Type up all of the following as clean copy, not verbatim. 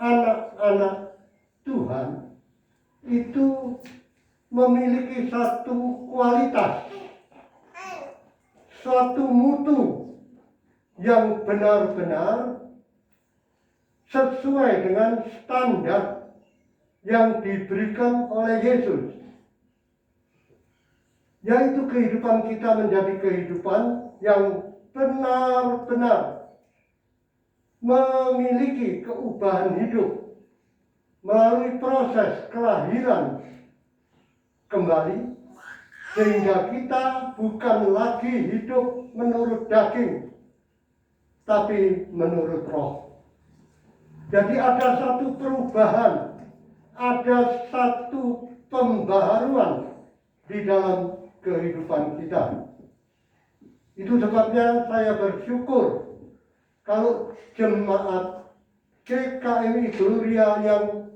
anak-anak Tuhan itu memiliki satu kualitas, suatu mutu yang benar-benar sesuai dengan standar yang diberikan oleh Yesus. Yaitu kehidupan kita menjadi kehidupan yang benar-benar memiliki keubahan hidup melalui proses kelahiran kembali, sehingga kita bukan lagi hidup menurut daging, tapi menurut roh. Jadi ada satu perubahan, ada satu pembaharuan di dalam kehidupan kita. Itu sebabnya saya bersyukur kalau jemaat GKMI Gloria yang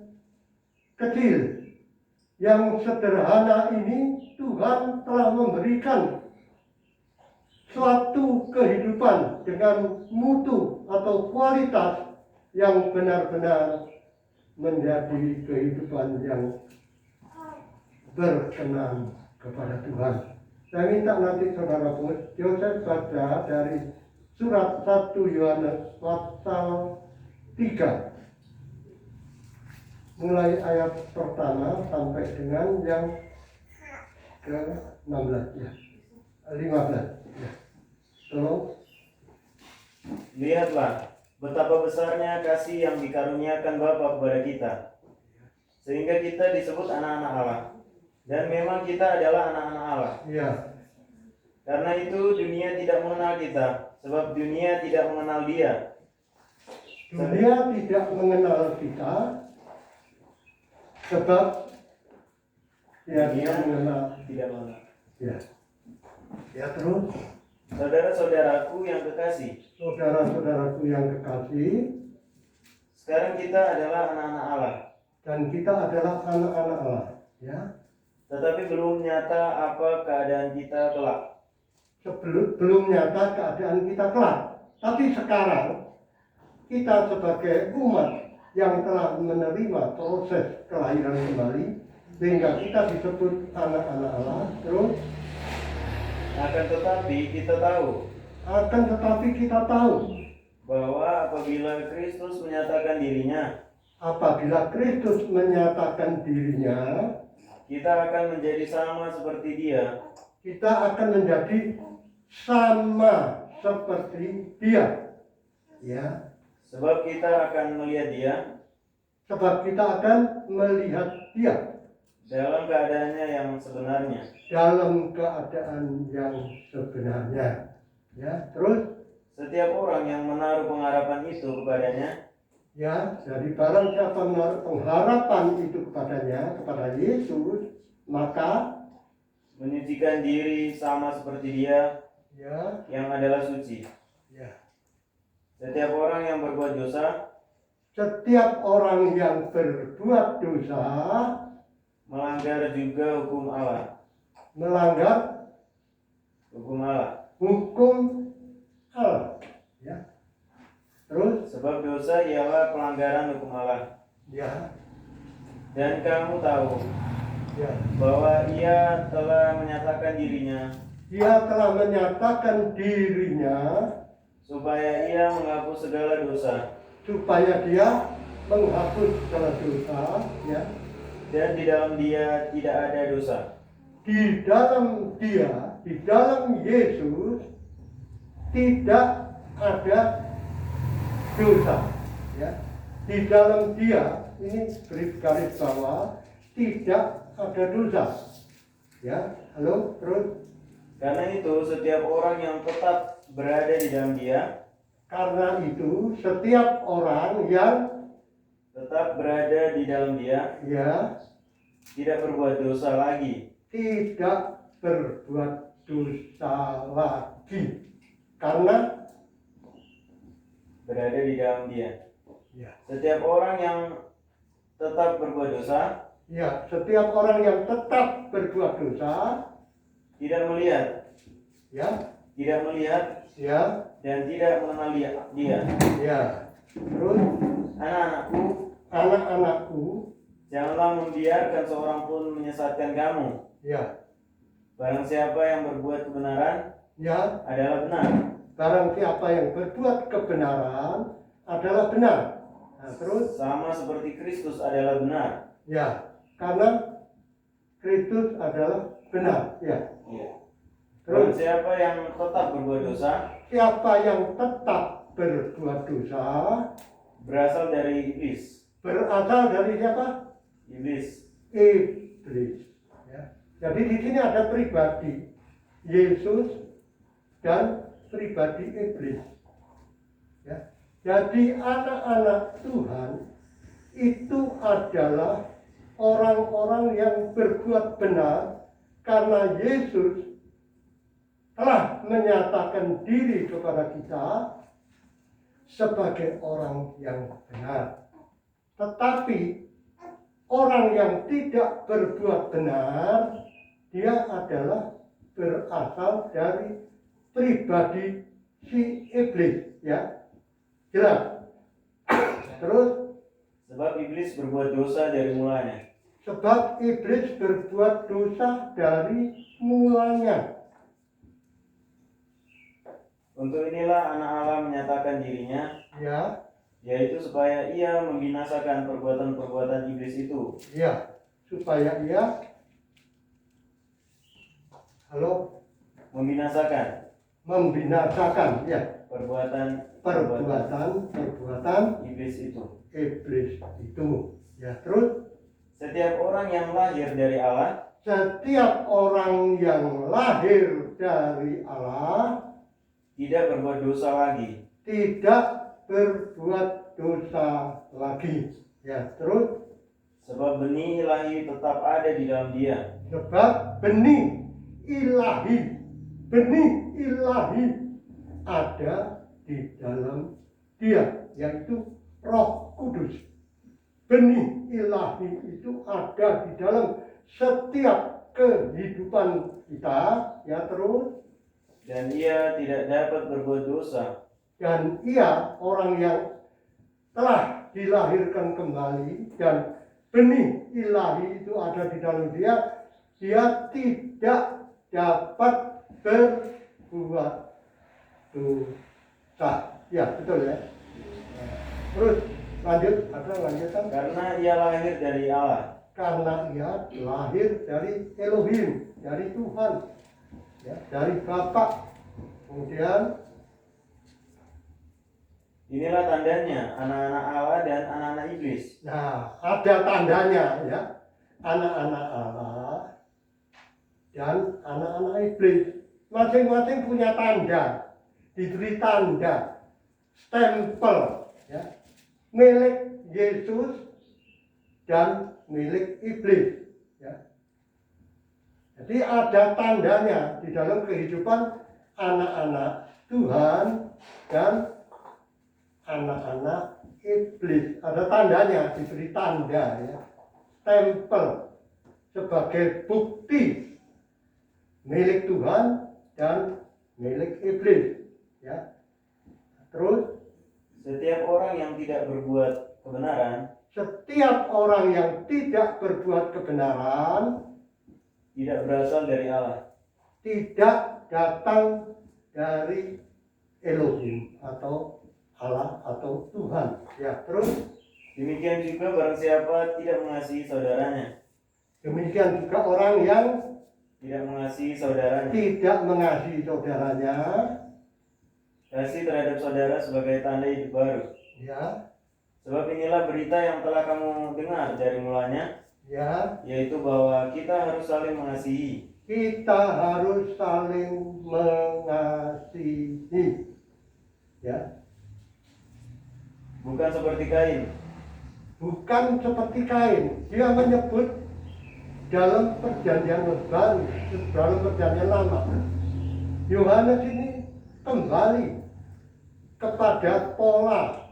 kecil, yang sederhana ini, Tuhan telah memberikan suatu kehidupan dengan mutu atau kualitas yang benar-benar menjadi kehidupan yang berkenan kepada Tuhan. Saya minta nanti saudara Joseph baca dari surat 1 Yohanes pasal 3. Mulai ayat pertama sampai dengan yang ke-16 ya. 15 ya. Tolong. Lihatlah betapa besarnya kasih yang dikaruniakan Bapa kepada kita, sehingga kita disebut anak-anak Allah. Dan memang kita adalah anak-anak Allah. Ya. Karena itu dunia tidak mengenal kita, sebab dunia tidak mengenal Dia. Dunia tidak mengenal kita, sebab dia tidak mengenal. Ya. Ya, terus. Saudara-saudaraku yang kekasih, Saudara-saudaraku yang kekasih, sekarang kita adalah anak-anak Allah. dan kita adalah anak-anak Allah. Ya. Tetapi belum nyata apa keadaan kita kelak. Belum nyata keadaan kita kelak. Tapi sekarang kita sebagai umat yang telah menerima proses kelahiran kembali, sehingga kita disebut anak-anak Allah. Terus Akan tetapi kita tahu bahwa apabila Kristus menyatakan dirinya, kita akan menjadi sama seperti Dia. Kita akan menjadi sama seperti Dia. Ya. Sebab kita akan melihat Dia dalam keadaannya yang sebenarnya. Ya, terus Setiap orang yang menaruh pengharapan itu kepadanya, ya, jadi barang siapa menaruh pengharapan itu kepada Yesus, maka menyucikan diri sama seperti Dia ya, yang adalah suci. ya. Setiap orang yang berbuat dosa Setiap orang yang berbuat dosa melanggar juga hukum Allah. melanggar Hukum Allah. hukum Allah. Ya. Terus Sebab dosa ialah pelanggaran hukum Allah. ya, Dan kamu tahu ya. bahwa Ia telah menyatakan dirinya Dia telah menyatakan dirinya supaya Ia menghapus segala dosa, supaya dia menghapus segala dosa, ya. dan di dalam Dia tidak ada dosa. Di dalam Dia, di dalam Yesus tidak ada dosa, ya. Di dalam Dia, ini beri garis bawah, tidak ada dosa, ya. Halo, terus. Karena itu setiap orang yang tetap berada di dalam Dia, Karena itu setiap orang yang tetap berada di dalam Dia, ya tidak berbuat dosa lagi. tidak berbuat dosa lagi, karena Berada di dalam Dia. ya, Setiap orang yang tetap berbuat dosa ya, setiap orang yang tetap berbuat dosa, tidak melihat, ya, dan tidak mengenal Dia. ya. Terus, Anak-anakku, anak-anakku, janganlah membiarkan seorang pun menyesatkan kamu. ya, Barang siapa yang berbuat kebenaran ya, adalah benar, barang siapa yang berbuat kebenaran adalah benar. Nah, terus, sama seperti Kristus adalah benar. ya, karena Kristus adalah benar, ya. Barang Terus, siapa yang tetap berbuat dosa siapa yang tetap berbuat dosa berasal dari iblis. berasal dari siapa? Iblis. Iblis. Ya. Jadi di sini ada pribadi Yesus dan pribadi iblis. Ya. Jadi anak-anak Tuhan itu adalah orang-orang yang berbuat benar karena Yesus telah menyatakan diri kepada kita sebagai orang yang benar. Tetapi orang yang tidak berbuat benar, dia adalah berasal dari pribadi si iblis, ya. Jelas. Terus, Sebab iblis berbuat dosa dari mulanya. sebab iblis berbuat dosa dari mulanya. Untuk inilah anak Allah menyatakan dirinya, Ya, yaitu supaya ia membinasakan perbuatan-perbuatan iblis itu. ya, supaya ia, halo, membinasakan, ya, perbuatan iblis itu. iblis itu. Ya, terus Setiap orang yang lahir dari Allah setiap orang yang lahir dari Allah tidak berbuat dosa lagi, tidak berbuat dosa lagi. Ya, terus sebab benih ilahi tetap ada di dalam dia. sebab benih ilahi ada di dalam dia, yaitu Roh Kudus. Benih ilahi itu ada di dalam setiap kehidupan kita, ya, terus. Dan ia tidak dapat berbuat dosa, Dan ia orang yang telah dilahirkan kembali dan benih ilahi itu ada di dalam dia, dia tidak dapat berbuat dosa. Ya, betul ya. Terus lanjut, ada lanjutan. karena ia lahir dari Allah. Karena ia lahir dari Elohim, dari Tuhan, ya, dari Bapa. Kemudian Inilah tandanya anak-anak Allah dan anak-anak iblis. nah, ada tandanya, ya. Anak-anak Allah dan anak-anak iblis. Masing-masing punya tanda, diberi tanda, stempel, ya. Milik Yesus dan milik iblis, ya. Jadi ada tandanya di dalam kehidupan anak-anak Tuhan dan anak-anak iblis. Ada tandanya, diberi tanda, ya, stempel sebagai bukti milik Tuhan dan milik iblis, ya. Terus Setiap orang yang tidak berbuat kebenaran setiap orang yang tidak berbuat kebenaran tidak berasal dari Allah, tidak datang dari Elohim atau Allah atau Tuhan, ya. Terus demikian juga barang siapa tidak mengasihi saudaranya, demikian juga orang yang tidak mengasihi saudaranya. tidak mengasihi saudaranya, Kasih terhadap saudara sebagai tanda hidup baru. ya, Sebab inilah berita yang telah kamu dengar dari mulanya, ya, yaitu bahwa kita harus saling mengasihi. kita harus saling mengasihi, ya. Bukan seperti Kain. Bukan seperti Kain. Dia menyebut dalam perjanjian baru, dalam perjanjian lama. Yohanes ini kembali kepada pola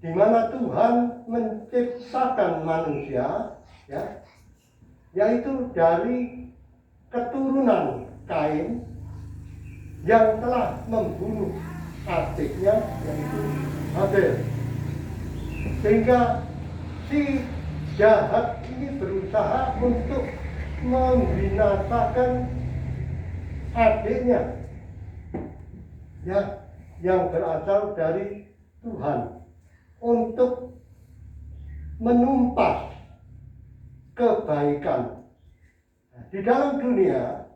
di mana Tuhan menciptakan manusia, ya, yaitu dari keturunan Kain yang telah membunuh adiknya, yaitu Habel. Sehingga si jahat ini berusaha untuk membinasakan adiknya, ya, yang berasal dari Tuhan, untuk menumpas kebaikan. Di dalam dunia,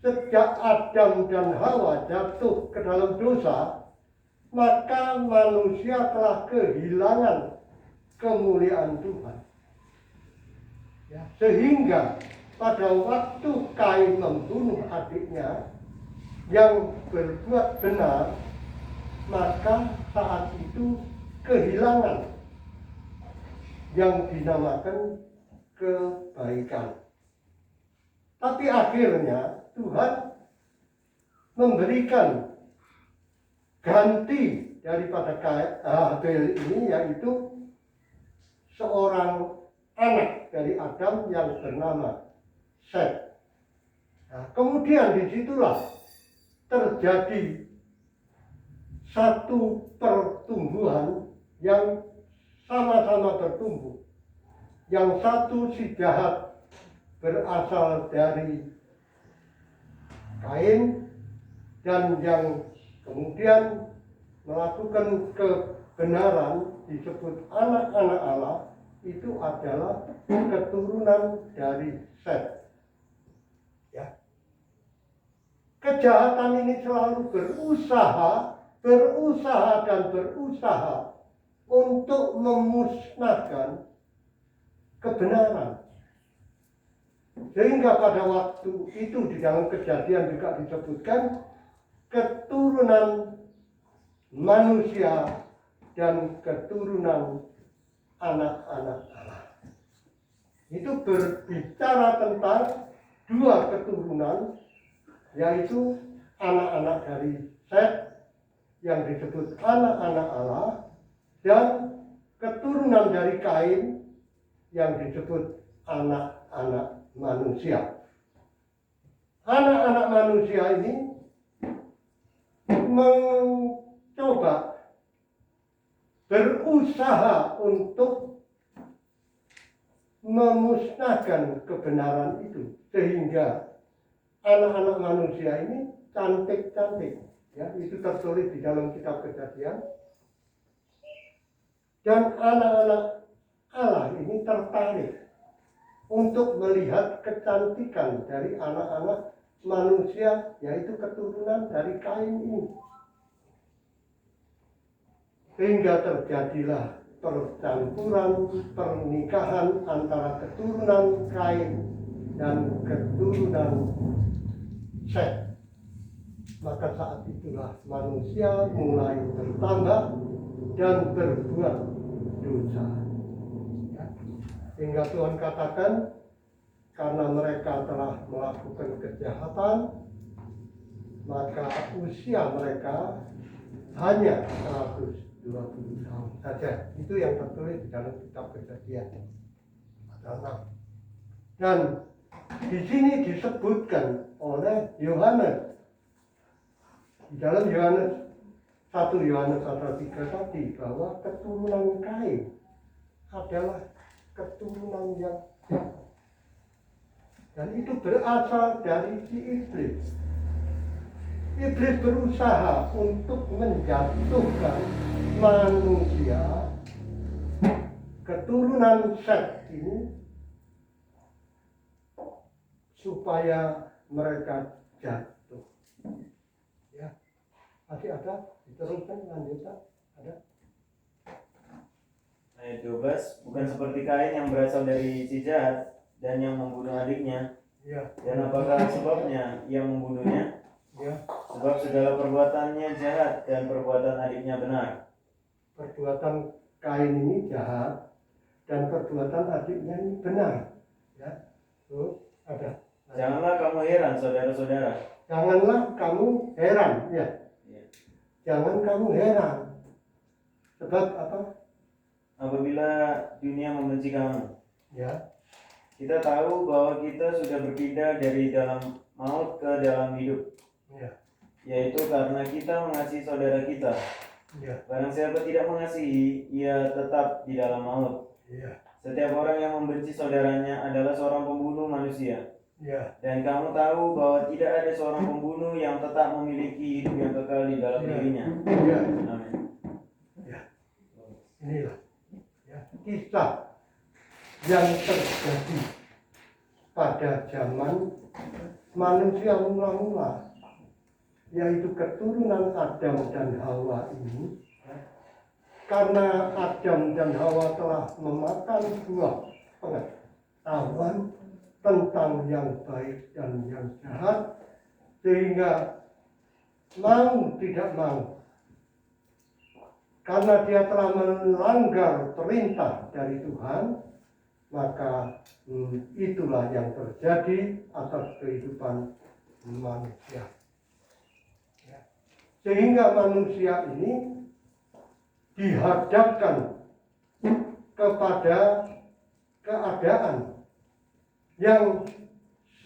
sejak Adam dan Hawa jatuh ke dalam dosa, maka manusia telah kehilangan kemuliaan Tuhan. Ya, sehingga pada waktu Kain membunuh adiknya yang berbuat benar, maka saat itu kehilangan yang dinamakan kebaikan. Tapi akhirnya Tuhan memberikan ganti daripada Habel ini, yaitu seorang anak dari Adam yang bernama Set. Nah, kemudian disitulah terjadi satu pertumbuhan yang sama-sama bertumbuh. Yang satu si jahat berasal dari Kain, dan yang kemudian melakukan kebenaran disebut anak-anak Allah itu adalah keturunan dari Set. Ya. Kejahatan ini selalu berusaha untuk memusnahkan kebenaran. Sehingga pada waktu itu di dalam Kejadian juga disebutkan keturunan manusia dan keturunan anak-anak Allah. Itu berbicara tentang dua keturunan, yaitu anak-anak dari Set yang disebut anak-anak Allah, dan keturunan dari Kain yang disebut anak-anak manusia. Anak-anak manusia ini mencoba berusaha untuk memusnahkan kebenaran itu, sehingga anak-anak manusia ini cantik-cantik, ya, itu tertulis di dalam kitab Kejadian. Dan anak-anak Allah ini tertarik untuk melihat kecantikan dari anak-anak manusia, yaitu keturunan dari Kain ini. Sehingga terjadilah percampuran, pernikahan antara keturunan Kain dan keturunan Set. Maka saat itulah manusia mulai bertambah dan berbuat dosa. Ya. Sehingga Tuhan katakan, karena mereka telah melakukan kejahatan, maka usia mereka hanya 120 tahun saja. Itu yang tertulis di dalam kitab Kejadian pasal 6. Dan di sini disebutkan oleh Yohanes di dalam Yohanes 1 Yohanes pasal 3 tadi, bahwa keturunan Kain adalah keturunan yang jahat. Dan itu berasal dari si iblis. Iblis berusaha untuk menjatuhkan manusia, keturunan Set ini, supaya mereka jatuh. Ya, masih ada? Diteruskan, lanjutkan, ada? Ayat 12, bukan seperti Kain yang berasal dari si jahat dan yang membunuh adiknya. Ya. Dan apakah sebabnya ia membunuhnya? Ya. Sebab segala perbuatannya jahat dan perbuatan adiknya benar. Perbuatan Kain ini jahat dan perbuatan adiknya ini benar. Ya. Terus ada. Janganlah kamu heran, saudara-saudara. Janganlah kamu heran, ya. Jangan kamu heran. Sebab apa? Apabila dunia membenci kamu. Ya. Kita tahu bahwa kita sudah berpindah dari dalam maut ke dalam hidup. Ya. Yaitu karena kita mengasihi saudara kita. Ya. Barang siapa tidak mengasihi, ia tetap di dalam maut. Ya. Setiap orang yang membenci saudaranya adalah seorang pembunuh manusia. Ya. Dan kamu tahu bahwa tidak ada seorang pembunuh yang tetap memiliki hidup yang kekal di dalam dirinya. Ya. Amin. Ya. Inilah ya, kisah yang terjadi pada zaman manusia mula-mula, yaitu keturunan Adam dan Hawa ini. Karena Adam dan Hawa telah memakan buah pengetahuan tentang yang baik dan yang jahat, sehingga mau tidak mau, karena dia telah melanggar perintah dari Tuhan, maka itulah yang terjadi atas kehidupan manusia. Sehingga manusia ini dihadapkan kepada keadaan yang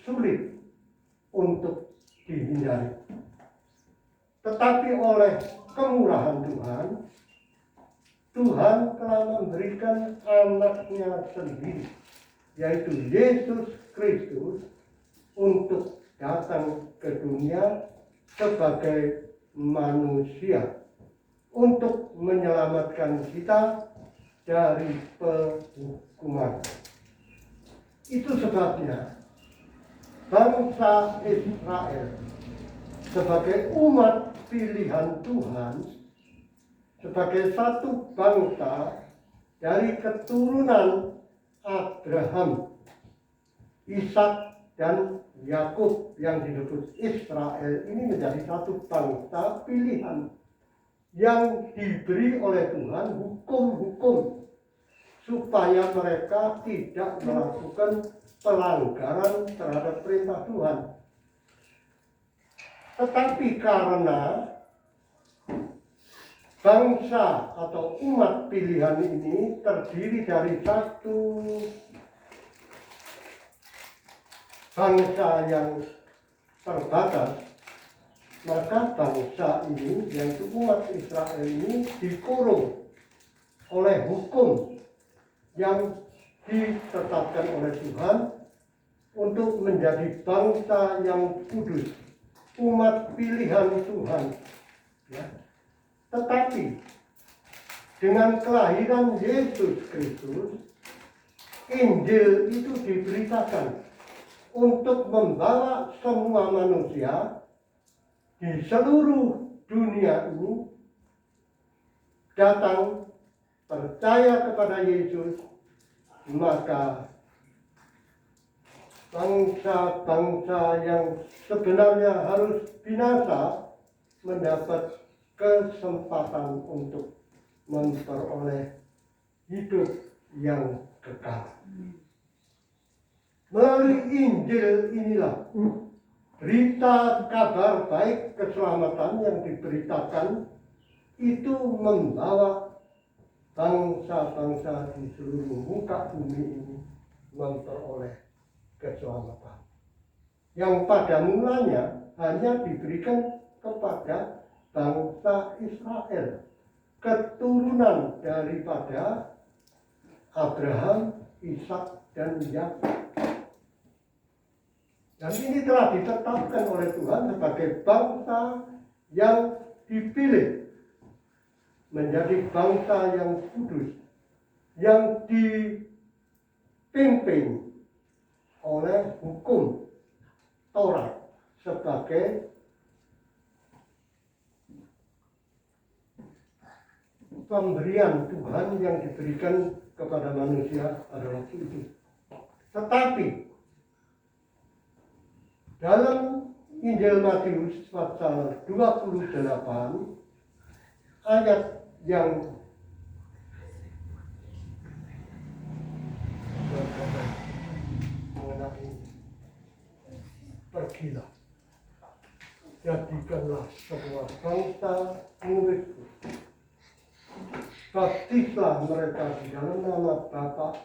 sulit untuk dihindari. Tetapi oleh kemurahan Tuhan, Tuhan telah memberikan anaknya sendiri, yaitu Yesus Kristus, untuk datang ke dunia sebagai manusia, untuk menyelamatkan kita dari penghukuman. Itu sebabnya bangsa Israel sebagai umat pilihan Tuhan, sebagai satu bangsa dari keturunan Abraham, Ishak dan Yakub yang disebut Israel, ini menjadi satu bangsa pilihan yang diberi oleh Tuhan hukum-hukum supaya mereka tidak melakukan pelanggaran terhadap perintah Tuhan. Tetapi karena bangsa atau umat pilihan ini terdiri dari satu bangsa yang terbatas, maka bangsa ini, yaitu umat Israel ini, dikurung oleh hukum yang ditetapkan oleh Tuhan untuk menjadi bangsa yang kudus, umat pilihan Tuhan. Ya. Tetapi dengan kelahiran Yesus Kristus, Injil itu diberitakan untuk membawa semua manusia di seluruh dunia ini datang percaya kepada Yesus, maka bangsa-bangsa yang sebenarnya harus binasa mendapat kesempatan untuk memperoleh hidup yang kekal. Melalui Injil inilah berita kabar baik keselamatan yang diberitakan itu membawa bangsa-bangsa di seluruh muka bumi ini memperoleh keselamatan. Yang pada mulanya hanya diberikan kepada bangsa Israel, keturunan daripada Abraham, Ishak, dan Yakub. Dan ini telah ditetapkan oleh Tuhan sebagai bangsa yang dipilih, menjadi bangsa yang kudus, yang dipimpin oleh hukum Taurat sebagai pemberian Tuhan yang diberikan kepada manusia pada waktu itu. Tetapi dalam Injil Matius pasal 28 ayat yang mengenai pergilah, jadikanlah semua bangsa muridku, baptislah mereka di dalam nama Bapa,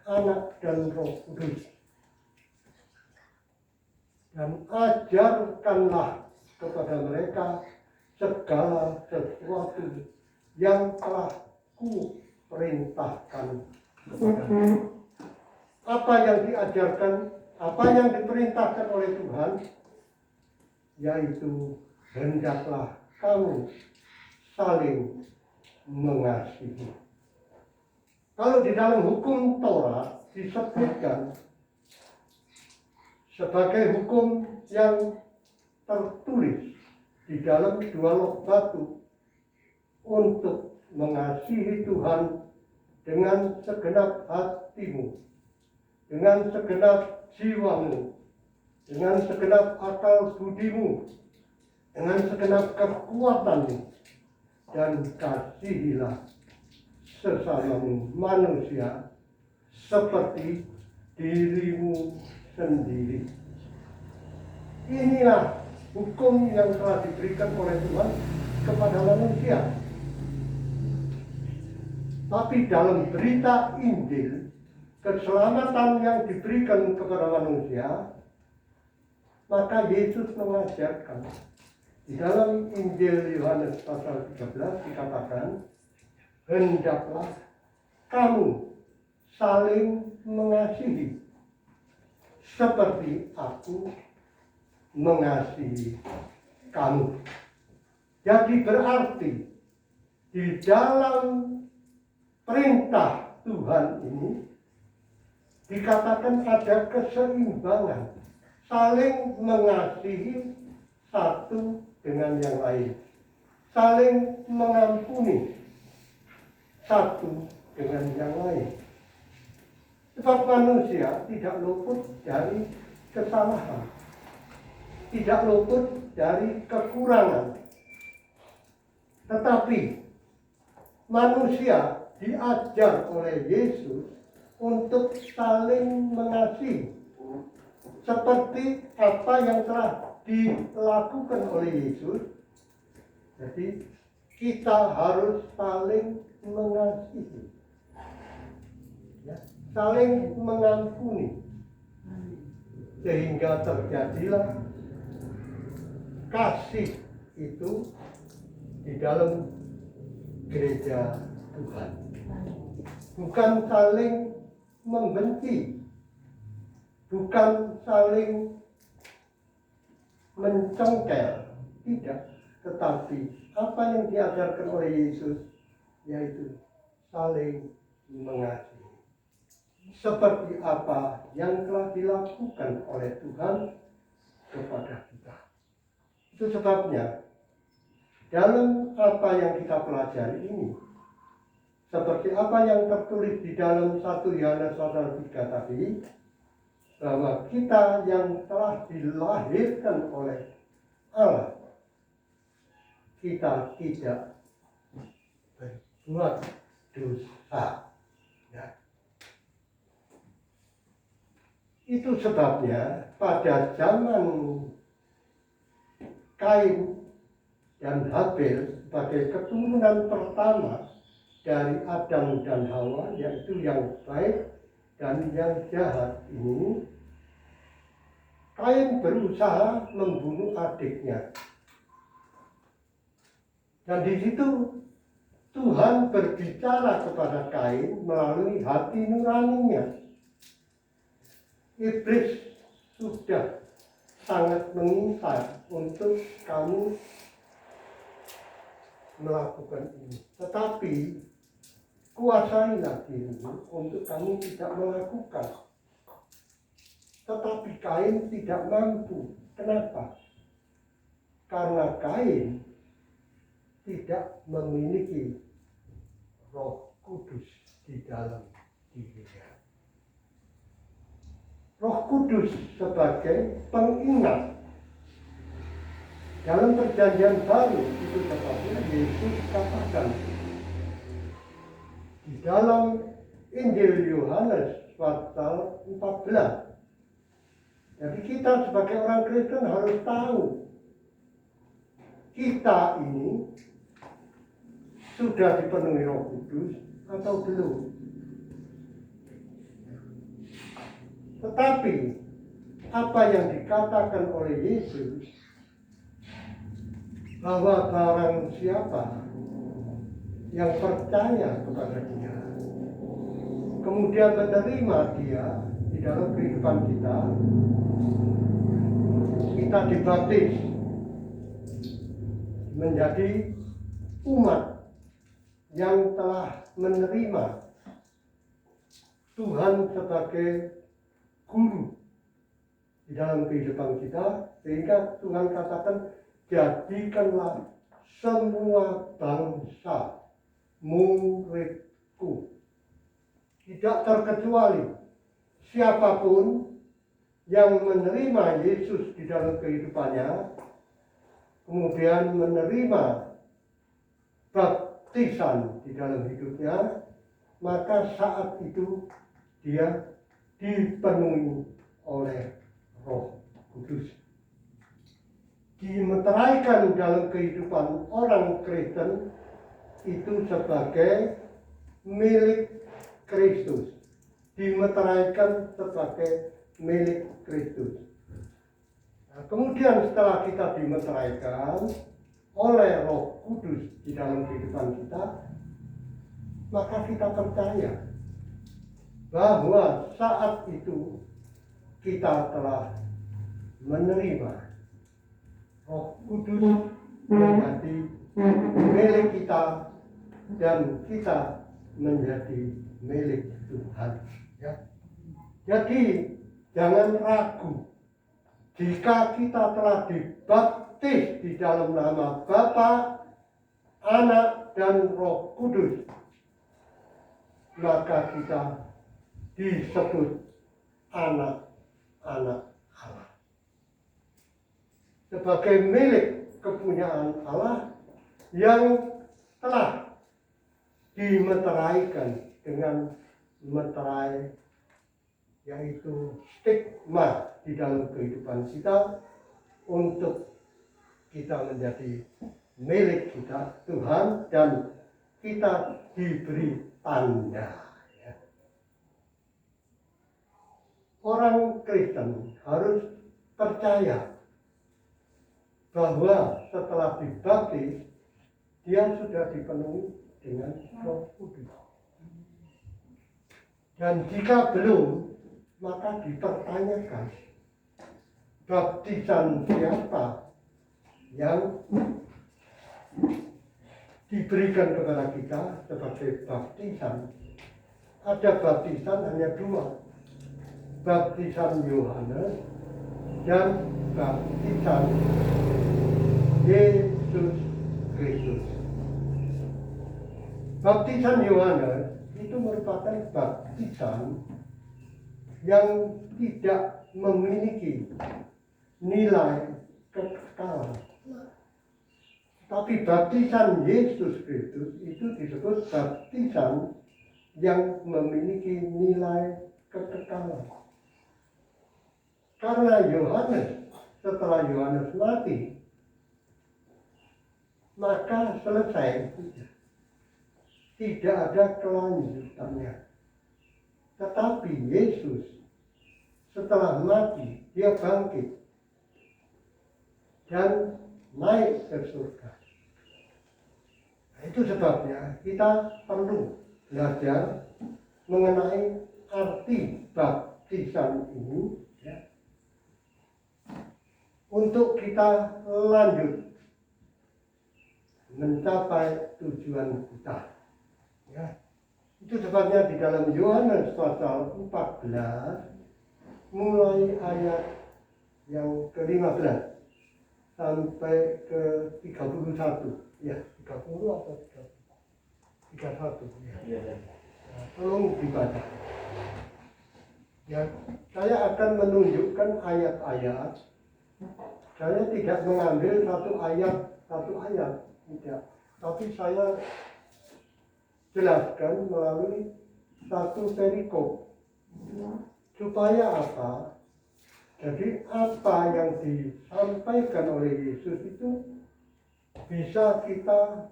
Anak, dan Roh Kudus, dan ajarkanlah kepada mereka segala sesuatu yang telah ku perintahkan kepadamu. Apa yang diajarkan, apa yang diperintahkan oleh Tuhan, yaitu hendaklah kamu saling mengasihi. Kalau di dalam hukum Taurat disebutkan sebagai hukum yang tertulis di dalam 2 Log batu untuk mengasihi Tuhan dengan segenap hatimu, dengan segenap jiwamu, dengan segenap akal budimu, dengan segenap kekuatanmu, dan kasihilah sesamamu manusia seperti dirimu sendiri. Inilah hukum yang telah diberikan oleh Tuhan kepada manusia. Tapi dalam berita Injil, keselamatan yang diberikan kepada manusia, maka Yesus mengajarkan. Di dalam Injil Yohanes pasal 13 dikatakan, hendaklah kamu saling mengasihi seperti aku mengasihi kamu. Jadi berarti di dalam perintah Tuhan ini dikatakan ada keseimbangan, saling mengasihi satu dengan yang lain, saling mengampuni satu dengan yang lain. Sebab manusia tidak luput dari kesalahan, tidak luput dari kekurangan. Tetapi manusia diajar oleh Yesus untuk saling mengasihi seperti apa yang telah dilakukan oleh Yesus. Jadi kita harus saling mengasihi, ya, saling mengampuni, sehingga terjadilah kasih itu di dalam gereja Tuhan. Bukan saling membenci, bukan saling mencengkel, tidak. Tetapi apa yang diajarkan oleh Yesus, yaitu saling mengasihi. Seperti apa yang telah dilakukan oleh Tuhan kepada kita. Itu sebabnya dalam apa yang kita pelajari ini, seperti apa yang tertulis di dalam 1 Yohanes pasal 3 tadi, bahwa kita yang telah dilahirkan oleh Allah, kita tidak berbuat dosa. Ya. Itu sebabnya pada zaman Kain dan Habel sebagai keturunan pertama dari Adam dan Hawa, yaitu yang baik dan yang jahat ini, Kain berusaha membunuh adiknya. Dan di situ Tuhan berbicara kepada Kain melalui hati nuraninya. Iblis sudah sangat mengincar untuk kamu melakukan ini. Tetapi kuasailah dirimu untuk kamu tidak melakukan. Tetapi Kain tidak mampu. Kenapa? Karena Kain tidak memiliki Roh Kudus di dalam dirinya. Roh Kudus sebagai pengingat. Dalam perjanjian baru itu tepatnya Yesus katakan di dalam Injil Yohanes pasal 14. Jadi kita sebagai orang Kristen harus tahu kita ini sudah dipenuhi Roh Kudus atau belum. Tetapi apa yang dikatakan oleh Yesus bahwa barang siapa yang percaya kepada Dia, kemudian menerima Dia di dalam kehidupan kita, kita dibaptis menjadi umat yang telah menerima Tuhan sebagai guru di dalam kehidupan kita, sehingga Tuhan katakan, jadikanlah semua bangsa muridku. Tidak terkecuali siapapun yang menerima Yesus di dalam kehidupannya, kemudian menerima baptisan di dalam hidupnya, maka saat itu dia dipenuhi oleh Roh Kudus. Dimeteraikan dalam kehidupan orang Kristen itu sebagai milik Kristus. Dimeteraikan sebagai milik Kristus. Nah, kemudian setelah kita dimeteraikan oleh Roh Kudus di dalam kehidupan kita, maka kita percaya bahwa saat itu kita telah menerima Roh Kudus menjadi milik kita dan kita menjadi milik Tuhan. Ya. Jadi jangan ragu jika kita telah dibaptis di dalam nama Bapa, Anak, dan Roh Kudus, maka kita disebut anak-anak Allah. Sebagai milik kepunyaan Allah yang telah dimeteraikan dengan meterai, yaitu stigma di dalam kehidupan kita, untuk kita menjadi milik kita Tuhan, dan kita diberi tanda. Orang Kristen harus percaya bahwa setelah dibaptis, dia sudah dipenuhi dengan Roh Kudus. Dan jika belum, maka dipertanyakan baptisan siapa yang diberikan kepada kita sebagai baptisan. Ada baptisan hanya dua, baptisan Yohanes dan baptisan Yesus Kristus. Baptisan Yohanes itu merupakan baptisan yang tidak memiliki nilai kekekalan. Tapi baptisan Yesus Kristus itu disebut baptisan yang memiliki nilai kekekalan. Karena Yohanes, setelah Yohanes mati, maka selesai. Tidak ada kelanjutannya. Tetapi Yesus setelah mati, dia bangkit dan naik ke surga. Nah, itu sebabnya kita perlu belajar mengenai arti baptisan ini, ya, untuk kita lanjut mencapai tujuan kita. Ya, itu sebabnya di dalam Yohanes pasal 14 mulai ayat yang ke-15 sampai ke-31. Ya, 30 atau 31. Ya. Nah, tolong dibaca. Ya, saya akan menunjukkan ayat-ayat. Saya tidak mengambil satu ayat, tidak. Tapi saya jelaskan melalui satu perikop. Supaya apa? Jadi apa yang disampaikan oleh Yesus itu bisa kita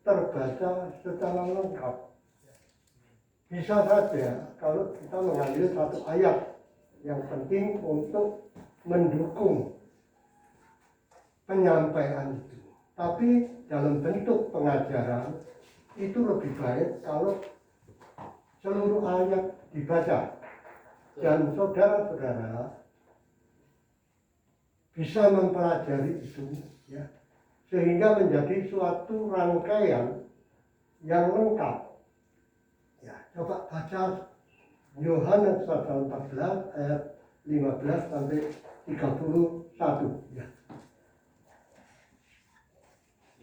terbaca secara lengkap. Bisa saja kalau kita mengambil satu ayat yang penting untuk mendukung penyampaian itu. Tapi dalam bentuk pengajaran itu lebih baik kalau seluruh ayat dibaca dan saudara-saudara bisa mempelajari itu, ya, sehingga menjadi suatu rangkaian yang lengkap. Ya, coba baca Yohanes pasal 14 ayat 15 sampai 31. Ya.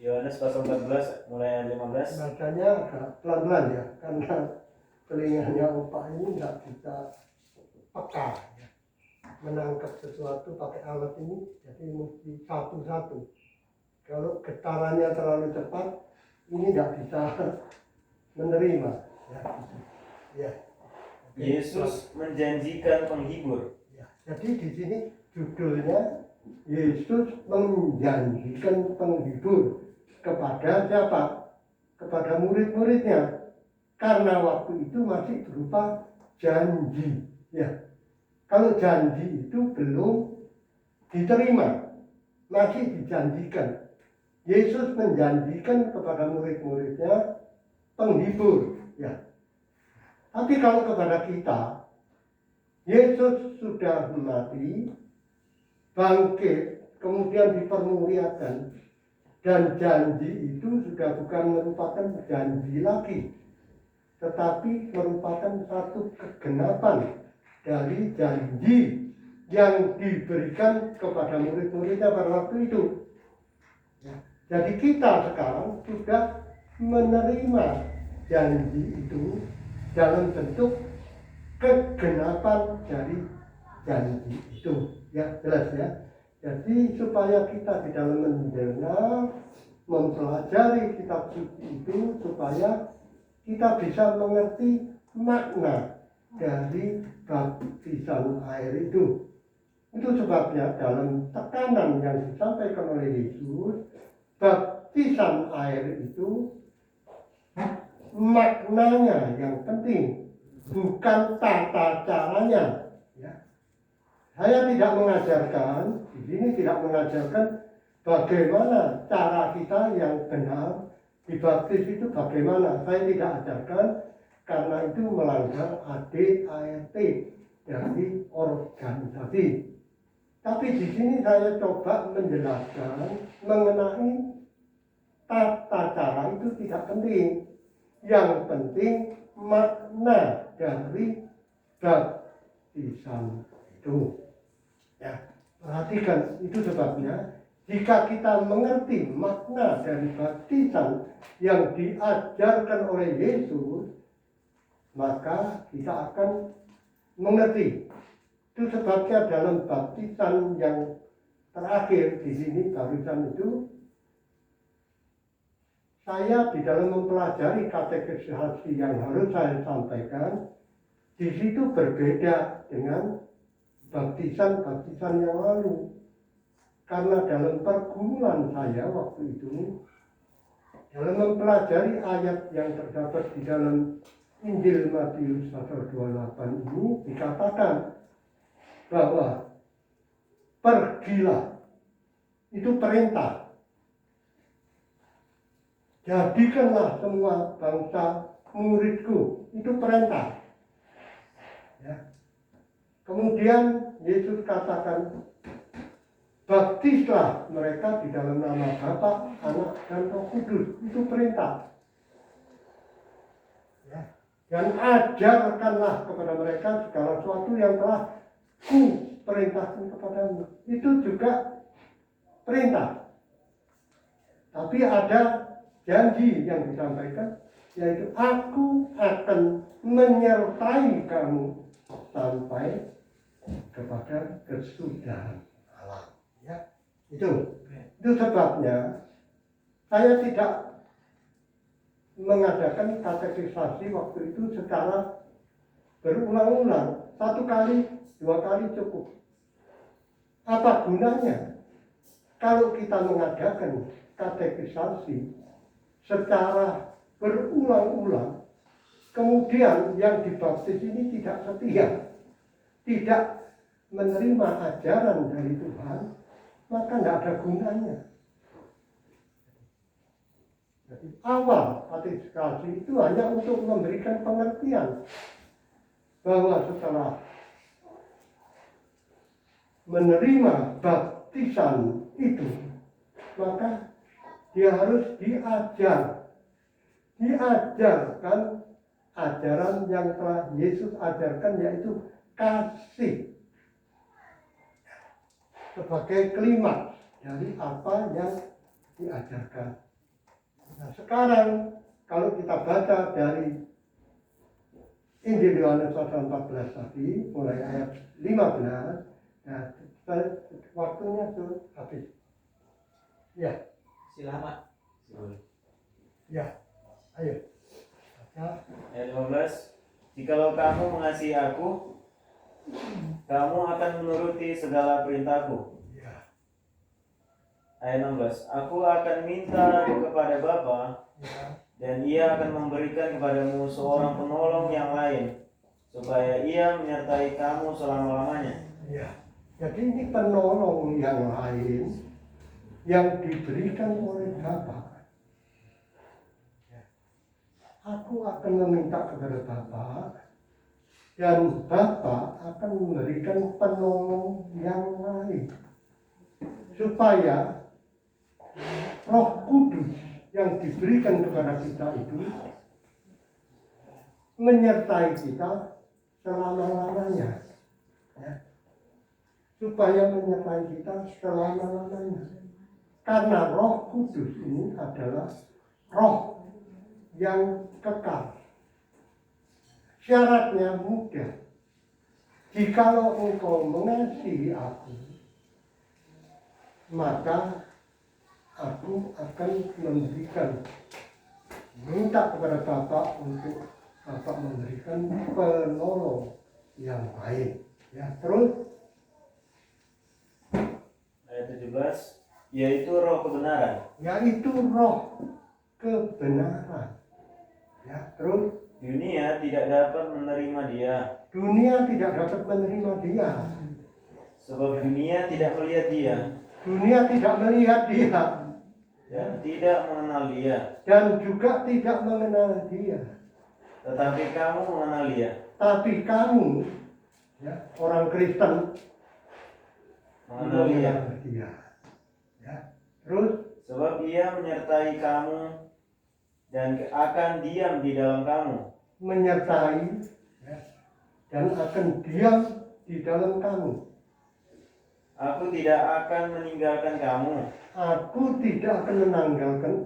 Yohanes pasal 14 mulai ayat 15. Bacanya agak pelan-pelan ya, karena telinganya opak ini nggak bisa peka ya, menangkap sesuatu pakai alat ini, jadi mesti satu-satu. Kalau getarannya terlalu cepat, ini nggak bisa menerima. Ya, gitu. Ya. Oke. Yesus menjanjikan penghibur. Ya. Jadi di sini judulnya Yesus menjanjikan penghibur kepada siapa? Kepada murid-muridnya. Karena waktu itu masih berupa janji. Ya. Kalau janji itu belum diterima, masih dijanjikan. Yesus menjanjikan kepada murid-muridnya penghibur. Ya. Tapi kalau kepada kita, Yesus sudah mati, bangkit, kemudian dipermuliakan, dan janji itu sudah bukan merupakan janji lagi, tetapi merupakan satu kegenapan dari janji yang diberikan kepada murid-muridnya pada waktu itu. Ya. Jadi kita sekarang sudah menerima janji itu dalam bentuk kegenapan dari janji itu. Ya, jelas ya. Jadi supaya kita di dalam mendengar, mempelajari kitab suci itu, supaya kita bisa mengerti makna dari baptisan air itu. Itu sebabnya dalam tekanan yang disampaikan oleh Yesus, baptisan air itu maknanya yang penting, bukan tata caranya. Ya. Saya tidak mengajarkan, di sini tidak mengajarkan bagaimana cara kita yang benar dibaptis itu bagaimana. Saya tidak ajarkan karena itu melanggar ADART dari organisasi. Tapi di sini saya coba menjelaskan mengenai tata cara itu tidak penting. Yang penting makna dari baptisan itu. Ya, perhatikan, itu sebabnya jika kita mengerti makna dari baptisan yang diajarkan oleh Yesus, maka kita akan mengerti. Itu sebabnya dalam baptisan yang terakhir di sini barusan itu, saya di dalam mempelajari katekisasi yang harus saya sampaikan, di situ berbeda dengan baptisan yang lalu. Karena dalam pergumulan saya waktu itu, dalam mempelajari ayat yang terdapat di dalam Injil Matius pasal 28 ini, dikatakan bahwa pergilah, itu perintah. Jadikanlah semua bangsa muridku, itu perintah. Ya. Kemudian Yesus katakan, baptislah mereka di dalam nama Bapa, Anak, dan Roh Kudus, itu perintah. Ya. Dan ajarkanlah kepada mereka segala sesuatu yang telah ku perintahkan kepadamu, itu juga perintah. Tapi ada janji yang disampaikan, yaitu aku akan menyertai kamu sampai kepada kesudahan alam. Ya, itu sebabnya saya tidak mengadakan katekisasi waktu itu secara berulang-ulang. 1 kali, 2 kali cukup. Apa gunanya kalau kita mengadakan katekisasi secara berulang-ulang, kemudian yang dibaptis ini tidak setia, tidak menerima ajaran dari Tuhan, maka tidak ada gunanya. Jadi awal partisipasi itu hanya untuk memberikan pengertian bahwa setelah menerima baptisan itu, maka dia harus diajarkan ajaran yang telah Yesus ajarkan, yaitu kasih sebagai klimaks dari apa yang diajarkan. Nah, sekarang kalau kita baca dari Injil Yohanes pasal 14 tadi, mulai ayat 15, nah, waktunya sudah habis. Ya. Silakan. Ya, ayo. Baca. Ayat 15. Jikalau kamu mengasihi aku, kamu akan menuruti segala perintahku. Ya. Ayat 16. Aku akan minta kepada Bapa, Ya. dan ia akan memberikan kepadamu seorang penolong yang lain, supaya ia menyertai kamu selama-lamanya. Ya. Jadi ini penolong yang lain yang diberikan oleh Bapa. Ya. Aku akan meminta kepada Bapa, dan Bapa akan memberikan penolong yang lain, supaya Roh Kudus yang diberikan kepada kita itu menyertai kita selama-lamanya, ya. Supaya menyertai kita selama-lamanya. Karena Roh Kudus ini adalah roh yang kekal. Syaratnya mudah. Jikalau engkau mengasihi aku, maka aku akan minta kepada Bapa untuk Bapa memberikan penolong yang lain. Ya, terus Ayat 17. Yaitu roh kebenaran. yaitu roh kebenaran. Ya, terus Dunia tidak dapat menerima dia, dunia tidak dapat menerima dia. sebab dunia tidak melihat dia, Dunia tidak melihat dia, dan tidak mengenal dia. dan juga tidak mengenal dia. Tetapi kamu mengenal dia, Tapi kamu, ya, orang Kristen, mengenal dia, dia. Ya. Terus sebab ia menyertai kamu dan akan diam di dalam kamu. menyertai, ya, dan akan diam di dalam kamu. Aku tidak akan meninggalkan kamu Aku tidak akan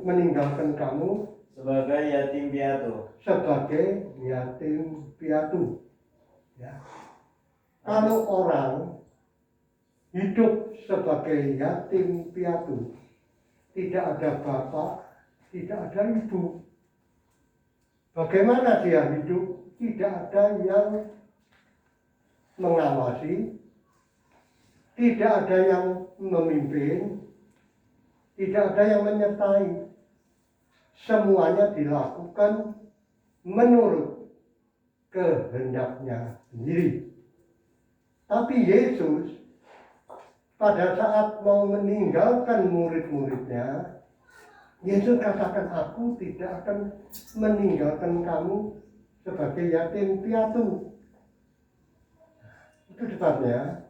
meninggalkan kamu sebagai yatim piatu. sebagai yatim piatu. Ya. Kalau orang hidup sebagai yatim piatu, tidak ada bapak, tidak ada ibu, bagaimana dia hidup? Tidak ada yang mengawasi, tidak ada yang memimpin, tidak ada yang menyertai. Semuanya dilakukan menurut kehendaknya sendiri. Tapi Yesus pada saat mau meninggalkan murid-muridnya, Yesus katakan, aku tidak akan meninggalkan kamu sebagai yatim piatu. Itu sebabnya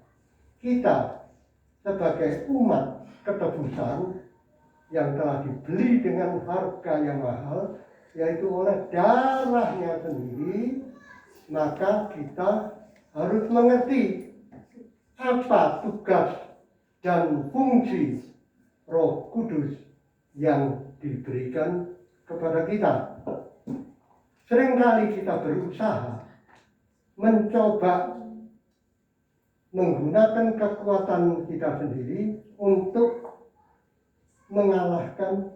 kita sebagai umat ketebusan yang telah dibeli dengan harga yang mahal, yaitu oleh darahnya sendiri, maka kita harus mengerti apa tugas dan fungsi Roh Kudus yang diberikan kepada kita. Seringkali kita berusaha mencoba menggunakan kekuatan kita sendiri untuk mengalahkan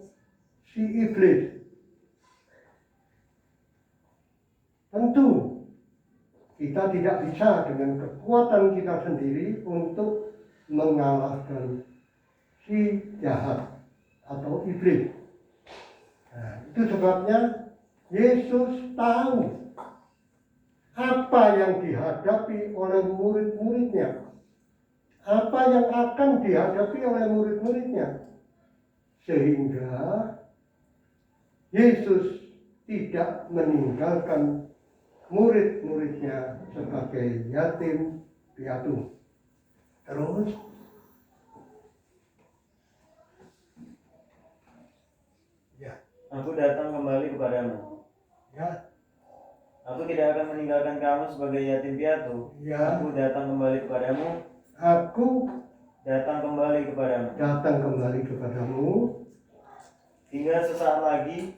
si iblis. Tentu kita tidak bisa dengan kekuatan kita sendiri untuk mengalahkan si jahat atau iblis. Nah, itu sebabnya Yesus tahu apa yang dihadapi oleh murid-muridnya, apa yang akan dihadapi oleh murid-muridnya, sehingga Yesus tidak meninggalkan murid-muridnya sebagai yatim piatu. Terus ya, Aku datang kembali kepadamu. ya, Aku tidak akan meninggalkan kamu sebagai yatim piatu. ya. Aku datang kembali kepadamu. Aku Datang kembali kepadamu. datang kembali kepadamu. Tinggal sesaat lagi.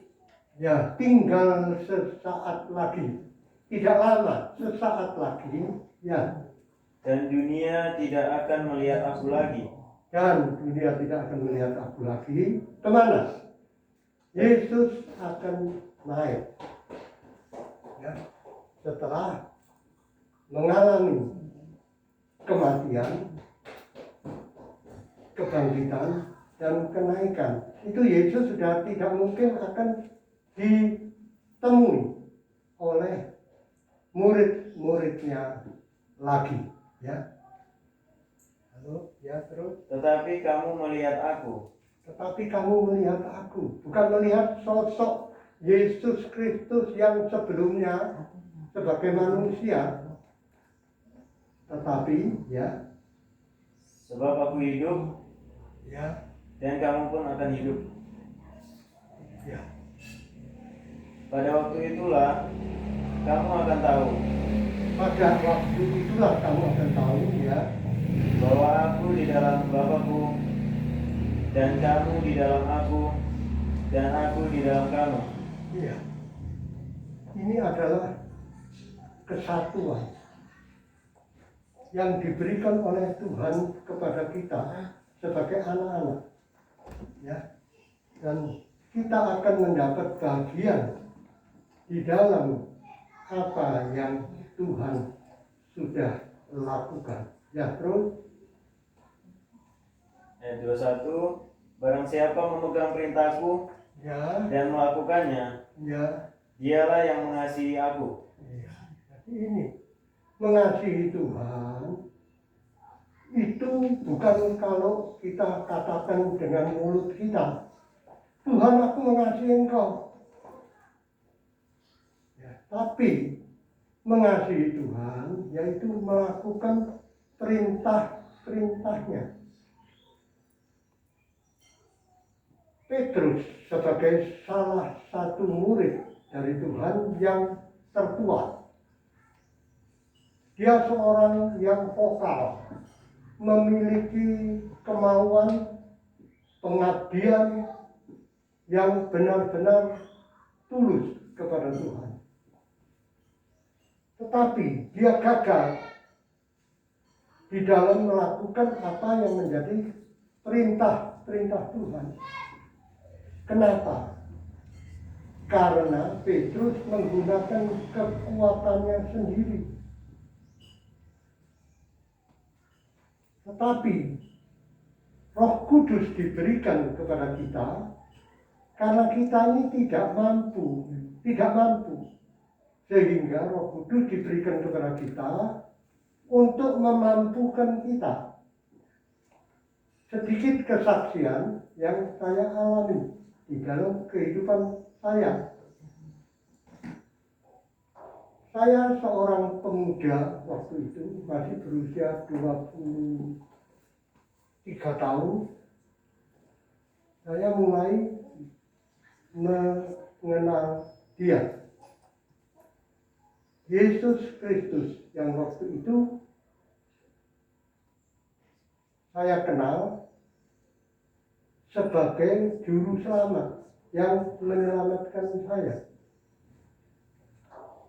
Ya, tinggal sesaat lagi. Tidak lama, sesaat lagi. Ya, Dan dunia tidak akan melihat aku lagi. dan dunia tidak akan melihat aku lagi. Kemana? Yesus akan naik. Ya, setelah mengalami kematian, kebangkitan, dan kenaikan. Itu Yesus sudah tidak mungkin akan ditemui oleh murid-muridnya lagi. Ya. Halo, ya terus. Tetapi kamu melihat aku. Tetapi kamu melihat aku, bukan melihat sosok Yesus Kristus yang sebelumnya sebagai manusia, tetapi ya, Sebab aku hidup ya, dan kamu pun akan hidup. ya, Pada waktu itulah kamu akan tahu pada waktu itulah kamu akan tahu ya, bahwa aku di dalam Bapa-Ku dan kamu di dalam aku dan aku di dalam kamu. ya. Ini adalah kesatuan yang diberikan oleh Tuhan kepada kita sebagai anak-anak, ya. Dan kita akan mendapat bagian di dalam apa yang Tuhan sudah lakukan. Ya, terus Ayat 21, barang siapa memegang perintahku ya, dan melakukannya, ya, dialah yang mengasihi aku. ya. Jadi ini mengasihi Tuhan itu bukan kalau kita katakan dengan mulut kita, Tuhan aku mengasihi engkau. Ya, tapi mengasihi Tuhan yaitu melakukan perintah-perintahnya. Petrus sebagai salah satu murid dari Tuhan yang tertua. Dia seorang yang vokal, memiliki kemauan pengabdian yang benar-benar tulus kepada Tuhan. Tetapi dia gagal di dalam melakukan apa yang menjadi perintah-perintah Tuhan. Kenapa? Karena Petrus menggunakan kekuatannya sendiri. Tetapi Roh Kudus diberikan kepada kita karena kita ini tidak mampu. Sehingga Roh Kudus diberikan kepada kita untuk memampukan kita. Sedikit kesaksian yang saya alami di dalam kehidupan saya. Saya seorang pemuda waktu itu, masih berusia 23 tahun. Saya mulai mengenal dia. Yesus Kristus yang waktu itu saya kenal sebagai juru selamat yang menyelamatkan saya.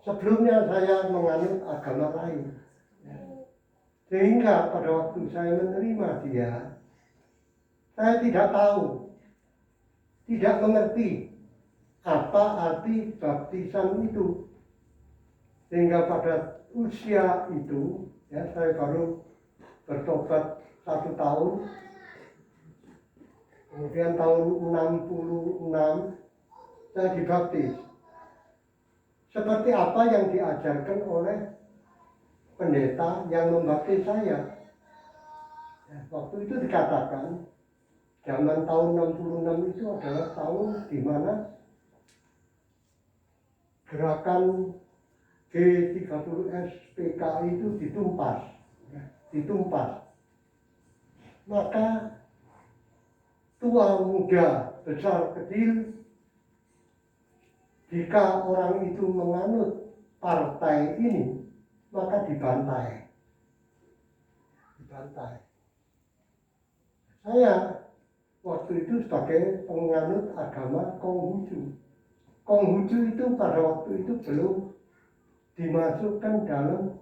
Sebelumnya saya menganut agama lain. Sehingga pada waktu saya menerima dia, saya tidak tahu, tidak mengerti apa arti baptisan itu. Sehingga pada usia itu, ya, saya baru bertobat 1 tahun. Kemudian tahun 66 saya dibaptis. Seperti apa yang diajarkan oleh pendeta yang membaptis saya. Ya, waktu itu dikatakan, zaman tahun 66 itu adalah tahun di mana gerakan G30S PKI itu ditumpas, maka tua muda besar kecil, jika orang itu menganut partai ini maka dibantai. Saya waktu itu sebagai penganut agama Konghucu. Konghucu itu pada waktu itu belum dimasukkan dalam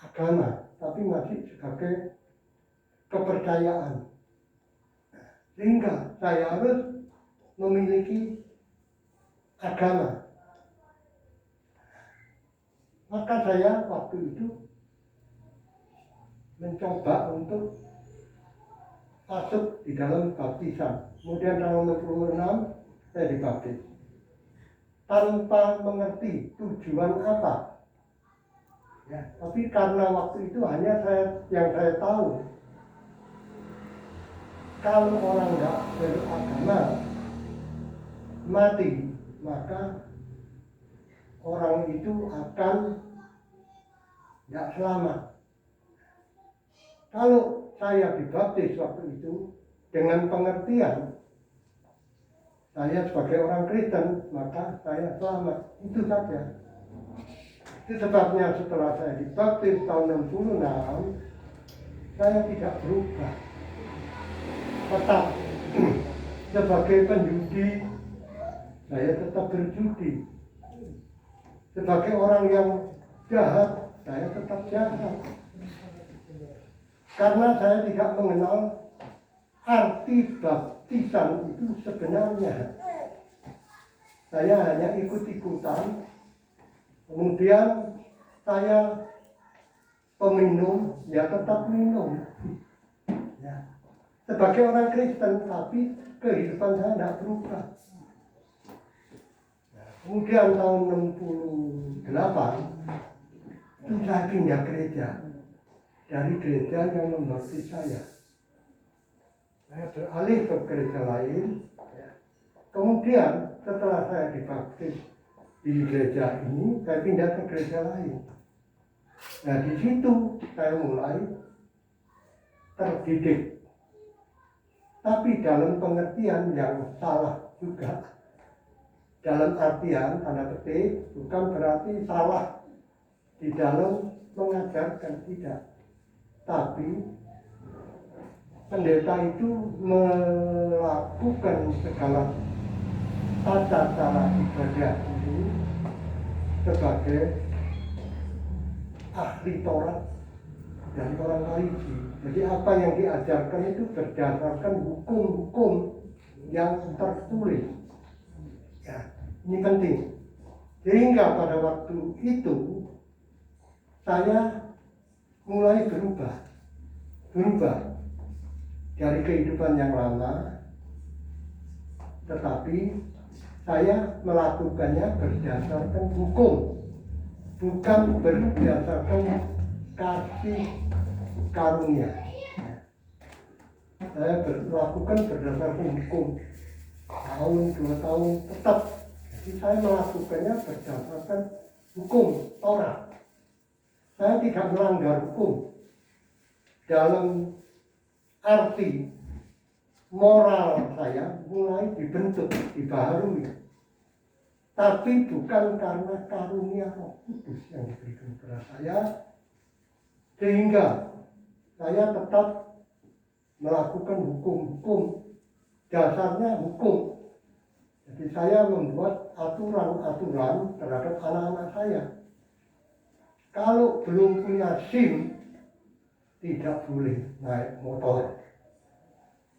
agama, tapi masih sebagai kepercayaan. Sehingga saya harus memiliki agama. Maka saya waktu itu mencoba untuk masuk di dalam baptisan. Kemudian tahun 66 saya dibaptis. Tanpa mengerti tujuan apa. Ya, tapi karena waktu itu hanya saya tahu, kalau orang nggak beragama mati, maka orang itu akan nggak selamat. Kalau saya dibaptis waktu itu dengan pengertian saya sebagai orang Kristen, maka saya selamat. Itu saja. Itu sebabnya setelah saya dibaptis tahun 66, saya tidak berubah. Tetap sebagai penjudi, saya tetap berjudi. Sebagai orang yang jahat, saya tetap jahat. Karena saya tidak mengenal arti baptisan itu sebenarnya. Saya hanya ikut-ikutan. Kemudian saya peminum, ya tetap minum. Ya. Sebagai orang Kristen, tapi kehidupan saya tidak berubah. Kemudian tahun 68 itu saya pindah gereja. Dari gereja yang membaptis saya beralih ke gereja lain. Kemudian setelah saya dibaptis di gereja ini, saya pindah ke gereja lain. Nah, di situ saya mulai terdidik, tapi dalam pengertian yang salah juga. Dalam artian tanda petik, bukan berarti salah di dalam mengajarkan, tidak. Tapi pendeta itu melakukan segala tata cara ibadah ini sebagai ahli Taurat dan orang Farisi. Jadi apa yang diajarkan itu berdasarkan hukum-hukum yang tertulis. Ya, ini penting. Sehingga pada waktu itu saya mulai berubah dari kehidupan yang lama, tetapi saya melakukannya berdasarkan hukum, bukan berdasarkan kasih karunia. Saya melakukan berdasarkan hukum, tahun 2 tahun tetap. Jadi saya melakukannya berdasarkan hukum Taurat. Saya tidak melanggar hukum dalam arti moral saya mulai dibentuk, dibaharui. Tapi bukan karena karunia Roh Kudus yang diberikan kepada saya, sehingga saya tetap melakukan hukum-hukum, dasarnya hukum. Jadi saya membuat aturan-aturan terhadap anak-anak saya. Kalau belum punya SIM, tidak boleh naik motor.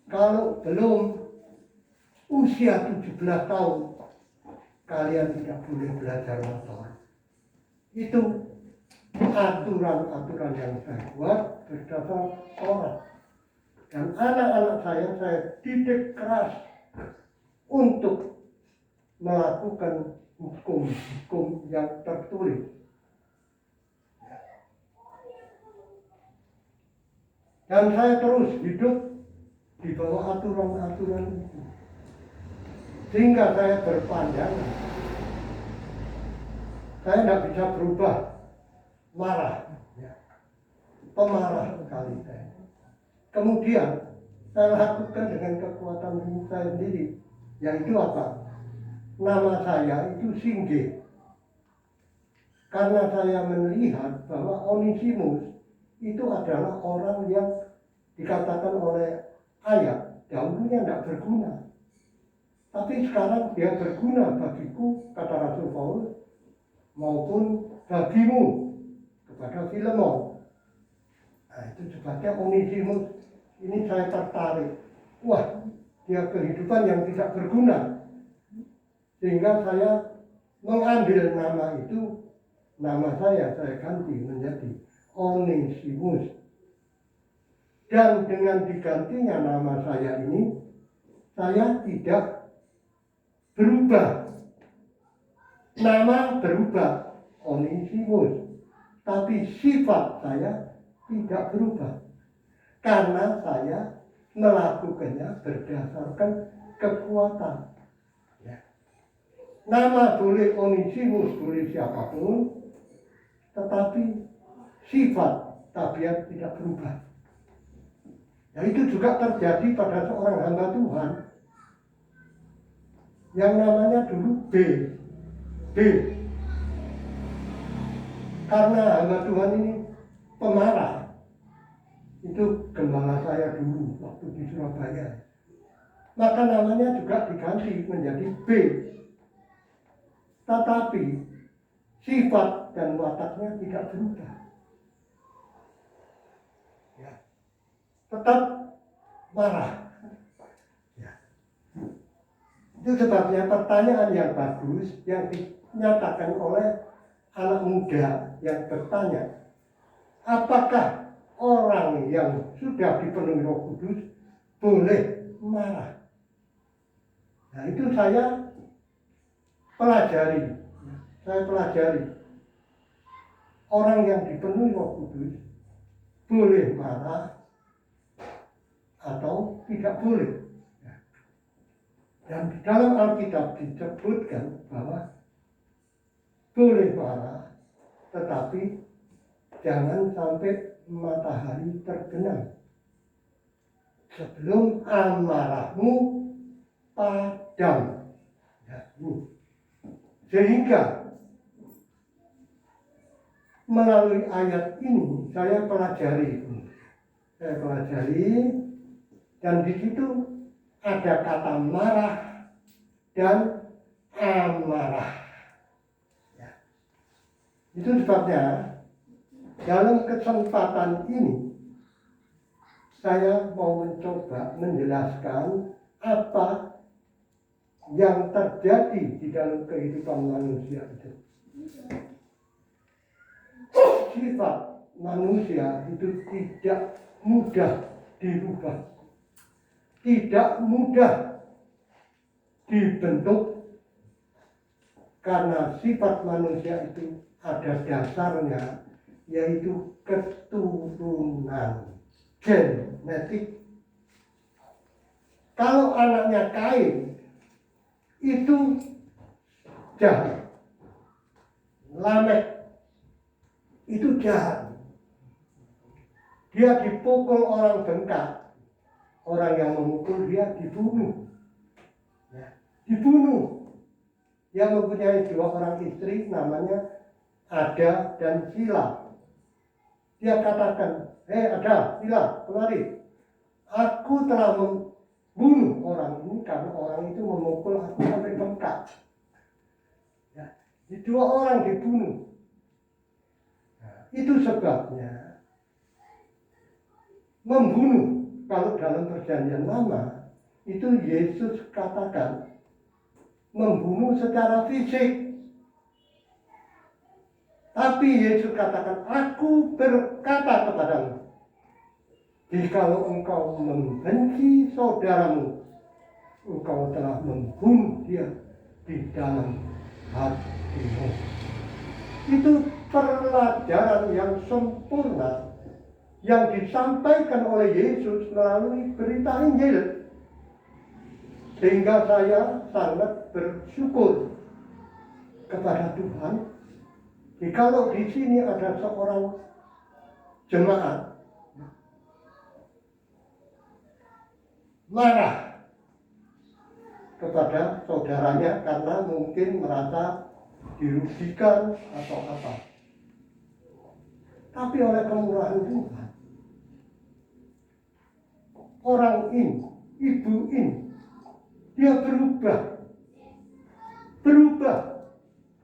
Kalau belum usia 17 tahun, kalian tidak boleh belajar motor. Itu aturan-aturan yang saya buat berdasar Taurat. Dan anak-anak saya didik keras untuk melakukan hukum-hukum yang tertulis. Dan saya terus hidup di bawah aturan-aturan itu. Sehingga saya berpandangan Saya tidak bisa berubah, marah, ya. Pemarah sekali saya. Kemudian saya lakukan dengan kekuatan saya sendiri, yaitu apa? Nama saya itu Singgih. Karena saya melihat bahwa Onesimus itu adalah orang yang dikatakan oleh ayat dahulunya tidak berguna, tapi sekarang dia berguna bagiku, kata Rasul Paulus, maupun bagimu, kepada Filemon. Nah, itu sebabnya Onesimus ini saya tertarik. Wah, dia kehidupan yang tidak berguna, sehingga saya mengambil nama itu. Nama saya ganti menjadi Onesimus. Dan dengan digantinya nama saya ini, saya tidak berubah. Nama berubah, Onesimus. Tapi sifat saya tidak berubah. Karena saya melakukannya berdasarkan kekuatan. Ya. Nama boleh Onesimus, boleh siapapun, tetapi sifat tabiat tidak berubah. Ya, itu juga terjadi pada seorang hamba Tuhan yang namanya dulu B. Karena hamba Tuhan ini pemarah. Itu gembala saya dulu waktu di Surabaya. Maka namanya juga diganti menjadi B. Tetapi sifat dan wataknya tidak berubah. Ya. Tetap marah. Ya. Itu sebabnya pertanyaan yang bagus yang dinyatakan oleh anak muda yang bertanya, apakah orang yang sudah dipenuhi Roh Kudus boleh marah? Nah, itu saya pelajari. Orang yang dipenuhi Roh Kudus boleh marah atau tidak boleh. Dan di dalam Alkitab disebutkan bahwa boleh marah, tetapi jangan sampai matahari terbenam sebelum amarahmu padam. Ya, ini. Sehingga melalui ayat ini saya pelajari, dan di situ ada kata marah dan amarah. Ya. Itu sebabnya dalam kesempatan ini saya mau mencoba menjelaskan apa yang terjadi di dalam kehidupan manusia itu. Sifat manusia itu tidak mudah dirubah, tidak mudah dibentuk, karena sifat manusia itu ada dasarnya, yaitu keturunan genetik. Kalau anaknya Kain itu jahat, Lamek itu jahat, dia dipukul orang bengkak, orang yang memukul dia dibunuh, ya, dibunuh. Dia mempunyai 2 orang istri, namanya Ada dan Sila. Dia katakan, Ada, Sila, kemari, aku telah membunuh orang ini karena orang itu memukul aku sampai bengkak. Ya, 2 orang dibunuh. Nah, itu sebabnya membunuh, kalau dalam perjanjian lama itu Yesus katakan membunuh secara fisik. Tapi Yesus katakan, aku berkata kepadamu, jikalau engkau membenci saudaramu, engkau telah membunuh dia di dalam hatimu. Itu pelajaran yang sempurna yang disampaikan oleh Yesus melalui berita Injil. Sehingga saya sangat bersyukur kepada Tuhan Kalau di sini ada seorang jemaat marah kepada saudaranya karena mungkin merasa dirugikan atau apa. Tapi oleh kemurahan Tuhan, orang ini, ibu ini, dia berubah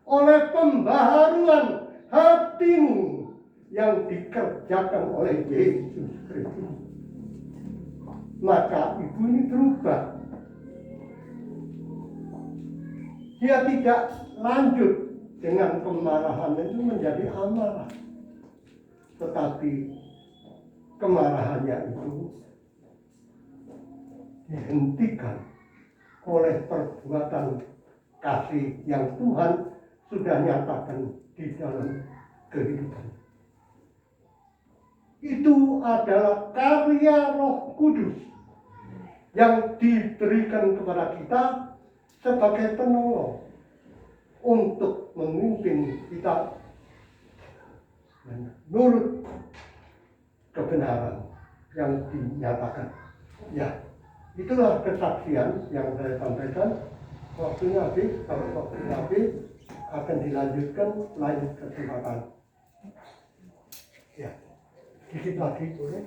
oleh pembaharuan hatimu yang dikerjakan oleh Yesus Kristus. Maka ibu ini berubah. Dia tidak lanjut dengan kemarahan itu menjadi amarah. Tetapi kemarahannya itu dihentikan oleh perbuatan kasih yang Tuhan sudah nyatakan di dalam kehidupan. Itu adalah karya Roh Kudus yang diberikan kepada kita sebagai penolong untuk memimpin kita menurut kebenaran yang dinyatakan. Ya, itulah kesaksian yang saya sampaikan. Waktunya habis, kalau waktunya habis akan dilanjutkan lain kesempatan. Ya, sedikit lagi boleh?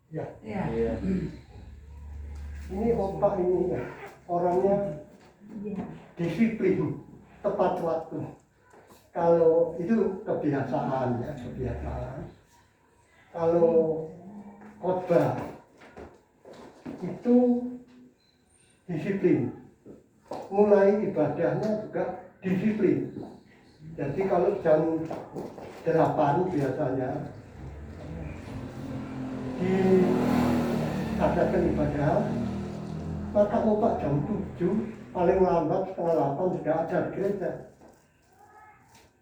Ya. Iya. Ini otak ini ya, orangnya disiplin, tepat waktu. Kalau itu kebiasaan ya, kebiasaan. Kalau khotbah itu disiplin. Mulai ibadahnya juga disiplin. Jadi kalau jam 8 biasanya diadakan ibadah, maka opak jam 7 paling lambat setengah 8 sudah ada di gereja.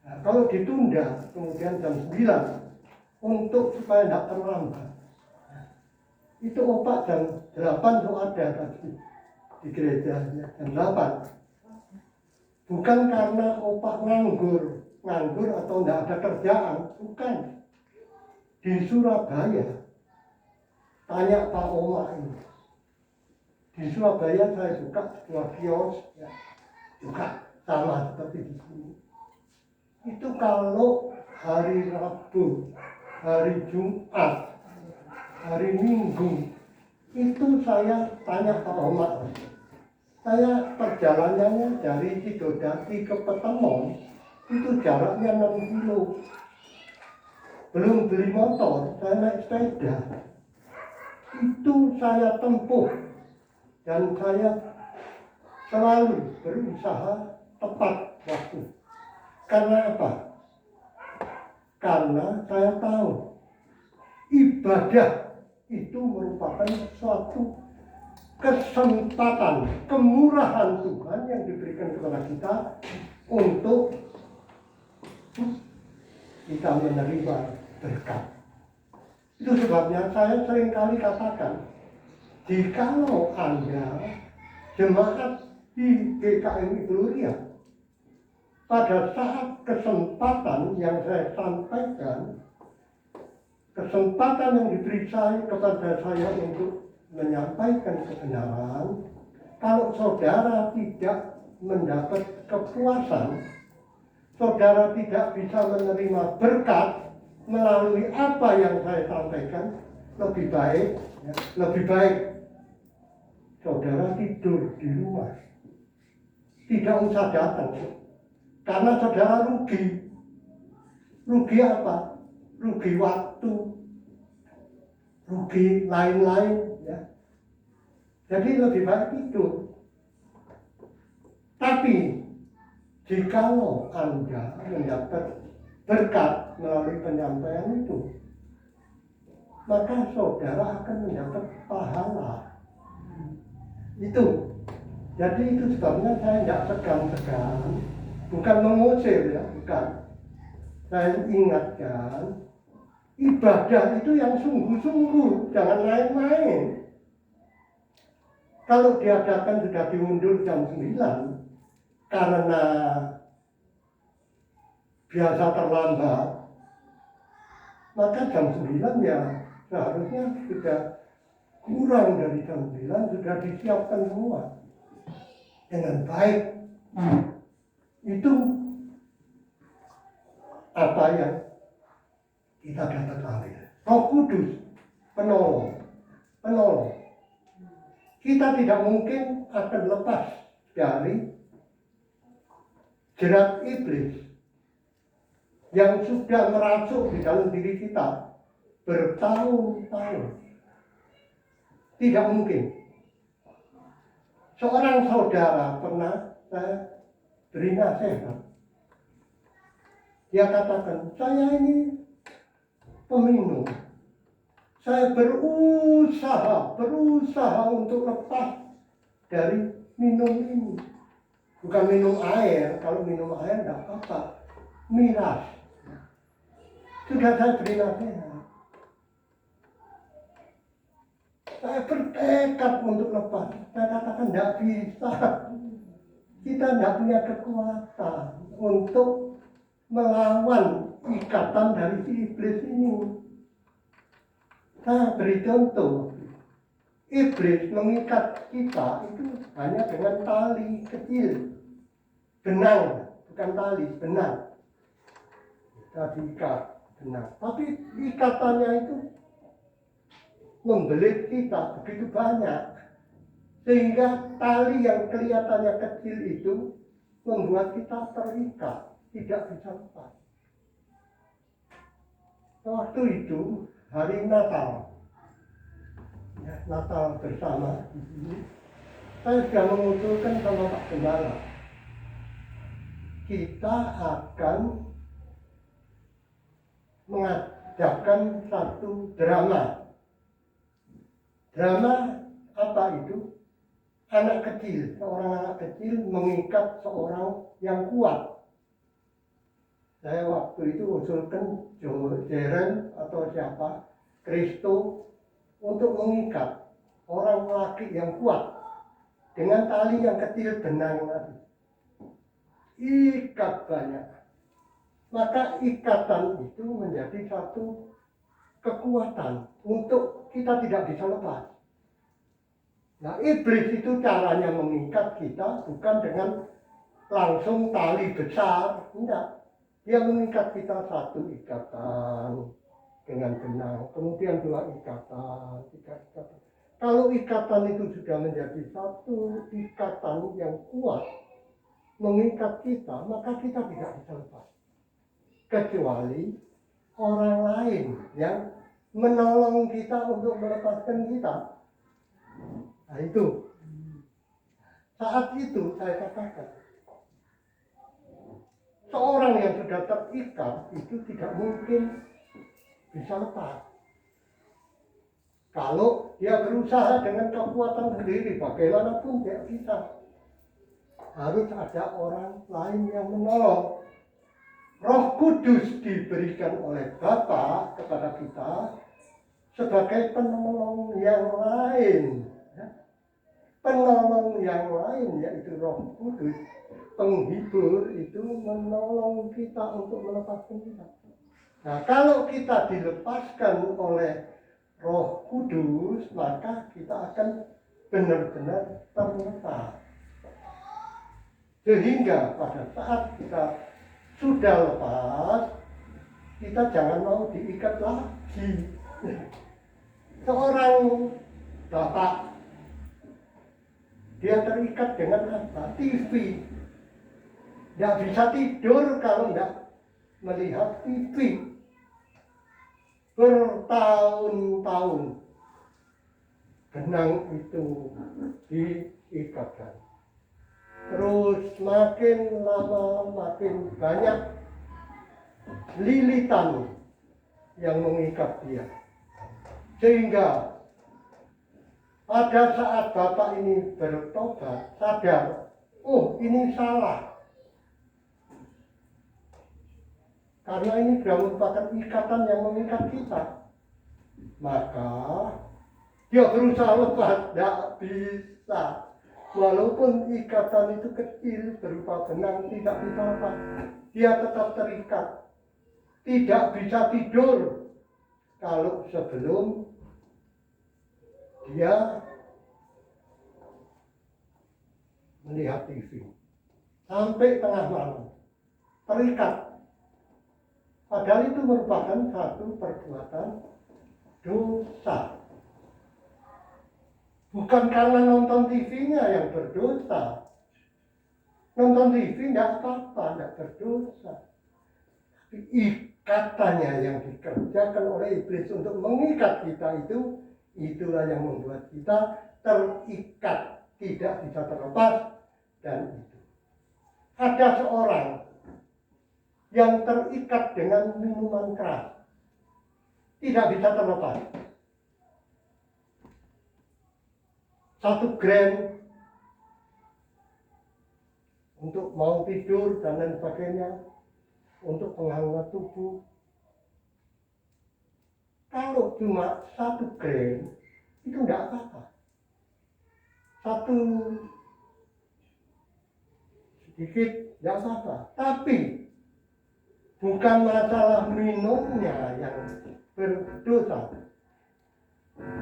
Nah, kalau ditunda kemudian jam 9 untuk supaya tidak terlambat, itu opak jam 8 itu ada tadi di gereja jam 8. Bukan karena opak nganggur atau tidak ada kerjaan, bukan. Di Surabaya, tanya Pak Oma ini. Di Surabaya saya buka sebuah kios, ya, juga sama seperti di sini. Itu kalau hari Rabu, hari Jumat, hari Minggu, itu saya tanya Pak Oma. Saya perjalanannya dari Sidodadi ke Petemon, itu jaraknya 6 kilo. Belum beli motor, saya naik sepeda. Itu saya tempuh. Dan saya selalu berusaha tepat waktu. Karena apa? Karena saya tahu ibadah itu merupakan suatu kesempatan, kemurahan Tuhan yang diberikan kepada kita untuk kita menerima berkat. Itu sebabnya saya seringkali katakan, jikalau Anda jemaat di GKMI Gloria, pada saat kesempatan yang saya sampaikan, kesempatan yang diberi kepada saya untuk menyampaikan kebenaran, kalau saudara tidak mendapat kepuasan, saudara tidak bisa menerima berkat melalui apa yang saya sampaikan, lebih baik saudara tidur di rumah, tidak usah datang, karena saudara rugi apa? Rugi waktu, rugi lain-lain. Ya. Jadi lebih baik tidur. Tapi jikalau Anda mendapat berkat melalui penyampaian itu, maka saudara akan mendapat pahala. Itu. Jadi itu sebabnya saya tidak segan-segan, bukan mengusir ya, bukan. Saya ingatkan, ibadah itu yang sungguh-sungguh, jangan main-main. Kalau diadakan sudah diundur jam 9 karena biasa terlambat, maka jam 9 ya seharusnya sudah kurang dari jam 9 sudah disiapkan semua dengan baik. Itu apa yang kita dapat ambil. Roh Kudus penolong. Kita tidak mungkin akan lepas dari jerat iblis yang sudah merasuk di dalam diri kita bertahun-tahun. Tidak mungkin. Seorang saudara pernah saya beri nasihat. Dia katakan, saya ini peminum. Saya berusaha untuk lepas dari minum ini. Bukan minum air, kalau minum air tidak apa-apa. Miras. Sudah saya beri nasihat. Saya bertekad untuk lepas. Saya katakan tidak bisa. Kita tidak punya kekuatan untuk melawan ikatan dari si iblis ini. Saya beri contoh. Iblis mengikat kita itu hanya dengan tali kecil. Benang, bukan tali, benang. Kita diikat benang. Tapi ikatannya itu membelit kita begitu banyak. Sehingga tali yang kelihatannya kecil itu membuat kita terikat, tidak bisa lepas. Waktu itu hari Natal, ya, Natal bersama di sini, saya sudah mengusulkan sama Pak Gembala, kita akan mengadakan satu drama. Drama apa itu? Anak kecil, seorang anak kecil mengikat seorang yang kuat. Saya waktu itu usulkan Jeren atau siapa, Kristo, untuk mengikat orang laki yang kuat dengan tali yang kecil benang tadi. Ikat banyak. Maka ikatan itu menjadi satu kekuatan untuk kita tidak bisa lepas. Nah, iblis itu caranya mengikat kita bukan dengan langsung tali besar, enggak. Dia mengikat kita satu ikatan dengan benang, kemudian 2 ikatan, 3 ikatan. Kalau ikatan itu sudah menjadi satu ikatan yang kuat mengikat kita, maka kita tidak bisa lepas. Kecuali orang lain yang menolong kita untuk melepaskan kita. Nah itu, saat itu saya katakan, seorang yang sudah terikat itu tidak mungkin bisa lepas. Kalau dia berusaha dengan kekuatan sendiri, bagaimanapun dia bisa. Harus ada orang lain yang menolong. Roh Kudus diberikan oleh Bapa kepada kita sebagai penolong yang lain. Penolong yang lain yaitu Roh Kudus, penghibur itu menolong kita untuk melepaskan kita. Nah, kalau kita dilepaskan oleh Roh Kudus, maka kita akan benar-benar terlepas. Sehingga pada saat kita sudah lepas, kita jangan mau diikat lagi. Seorang bapak, dia terikat dengan apa? TV. Tidak bisa tidur kalau tidak melihat TV. Bertahun-tahun benang itu diikatkan. Terus makin lama makin banyak lilitan yang mengikat dia. Sehingga pada saat bapak ini bertobat, sadar, oh ini salah. Karena ini sudah merupakan ikatan yang mengikat kita. Maka dia berusaha lepas, tidak bisa. Walaupun ikatan itu kecil berupa benang, tidak bisa lepas. dia tetap terikat. Tidak bisa tidur kalau sebelum dia melihat TV. Sampai tengah malam. Terikat. Padahal itu merupakan satu perbuatan dosa. Bukan karena nonton TV-nya yang berdosa. Nonton TV tidak apa-apa, tidak berdosa. Tapi ikatannya yang dikerjakan oleh iblis untuk mengikat kita itu, itulah yang membuat kita terikat, tidak bisa terlepas. Dan itu ada seorang yang terikat dengan minuman keras, tidak bisa terlepas. 1 gram untuk mau tidur dan lain sebagainya, untuk penghangat tubuh. Kalau cuma 1 gram itu tidak apa-apa. Sedikit tidak apa-apa. Tapi bukan masalah minumnya yang berdosa,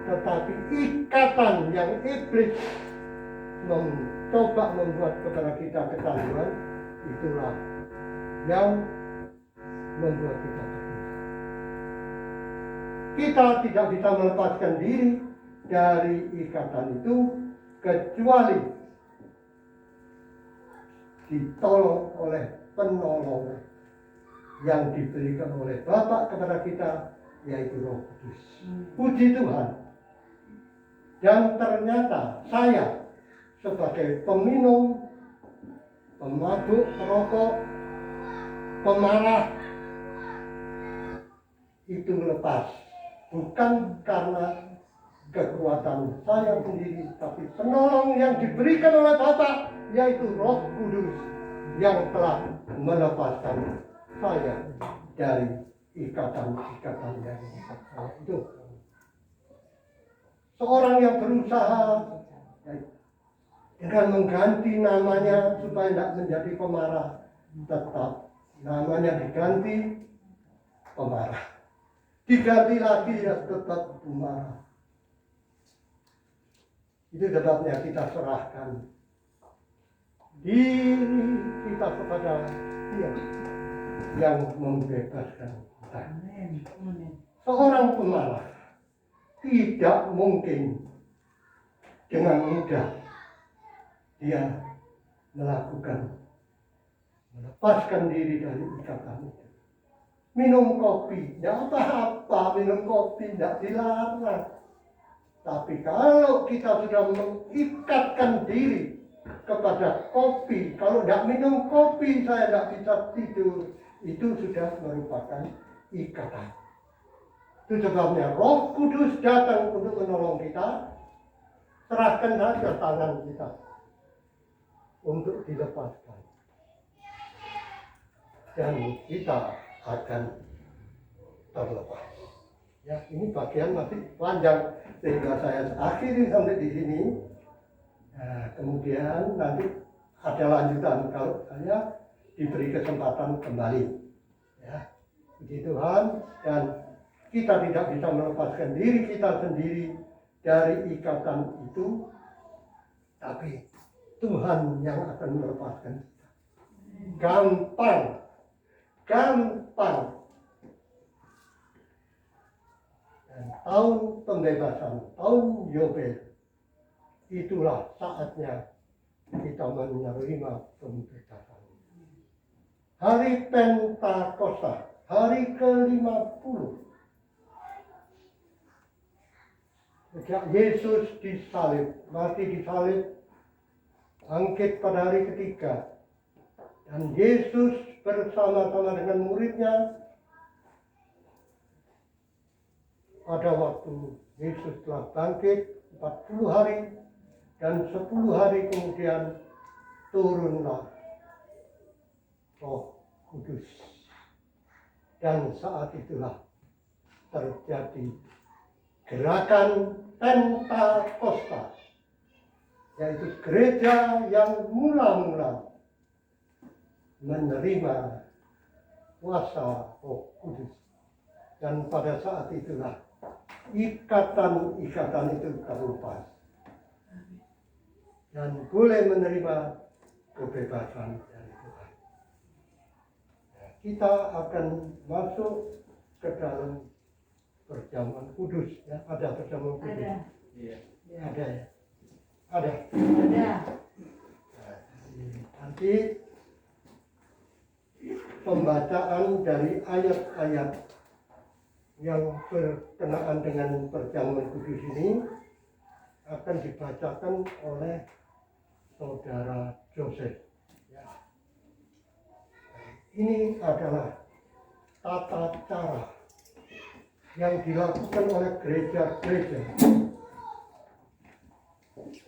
tetapi ikatan yang iblis mencoba membuat kepada kita kecanduan, itulah yang membuat kita berdosa. Kita tidak bisa melepaskan diri dari ikatan itu kecuali ditolong oleh penolong yang diberikan oleh Bapa kepada kita, yaitu Roh Kudus. Puji Tuhan. Dan ternyata saya sebagai peminum, pemabuk, perokok, pemarah, itu lepas. Bukan karena kekuatan saya sendiri, tapi penolong yang diberikan oleh Bapa, yaitu Roh Kudus, yang telah melepaskan saya dari ikatan-ikatan yang saya itu. Seorang yang berusaha dengan mengganti namanya supaya tidak menjadi pemarah, tetap namanya diganti pemarah. Diganti lagi ya tetap pemarah. Itu sebabnya kita serahkan diri kita kepada Dia yang membebaskan kita. Seorang pemarah tidak mungkin dengan mudah dia melepaskan diri dari ikatan itu. Minum kopi, tidak apa-apa, minum kopi tidak dilarang. Tapi kalau kita sudah mengikatkan diri kepada kopi, kalau tidak minum kopi saya tidak bisa tidur, itu sudah merupakan ikatan. Itu sebabnya Roh Kudus datang untuk menolong kita. Serahkan saja tangan kita untuk dilepaskan. Dan kita akan terlepas. Ya, ini bagian masih panjang sehingga saya akhiri sampai di sini. Nah, kemudian nanti ada lanjutan kalau saya diberi kesempatan kembali. Ya, puji Tuhan. Dan kita tidak bisa melepaskan diri kita sendiri dari ikatan itu, tapi Tuhan yang akan melepaskan kita. Gampang. Dan tahun pembebasan, tahun Yobel, itulah saatnya kita menerima pembebasan. Hari Pentakosta, hari ke-50. Sejak Yesus disalib, mati disalib, bangkit pada hari ketiga. Dan Yesus bersama-sama dengan muridnya, pada waktu Yesus telah bangkit 40 hari, dan 10 hari kemudian turunlah Roh Kudus. Dan saat itulah terjadi gerakan Pentakosta, yaitu gereja yang mula-mula menerima kuasa Roh Kudus. Dan pada saat itulah ikatan-ikatan itu terlepas dan boleh menerima kebebasan dari Tuhan. Kita akan masuk ke dalam perjamuan kudus. Ya, ada perjamuan kudus. Ada. Iya. Ada ya. Ada. Ada. Nanti pembacaan dari ayat-ayat yang berkenaan dengan perjamuan kudus ini akan dibacakan oleh saudara Joseph. Ya. Ini adalah tata cara yang dilakukan oleh gereja-gereja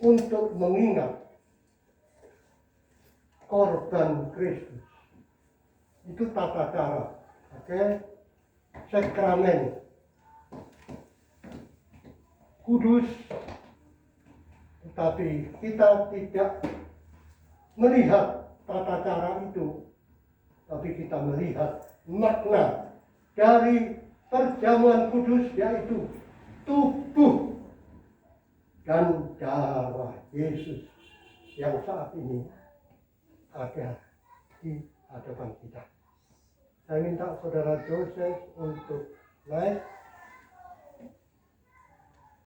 untuk mengingat korban Kristus. Itu tata cara. Oke? Sakramen kudus, tetapi kita tidak melihat tata cara itu, tapi kita melihat makna dari perjamuan kudus, yaitu tubuh dan darah Yesus yang saat ini ada di hadapan kita. Saya minta saudara Joseph untuk naik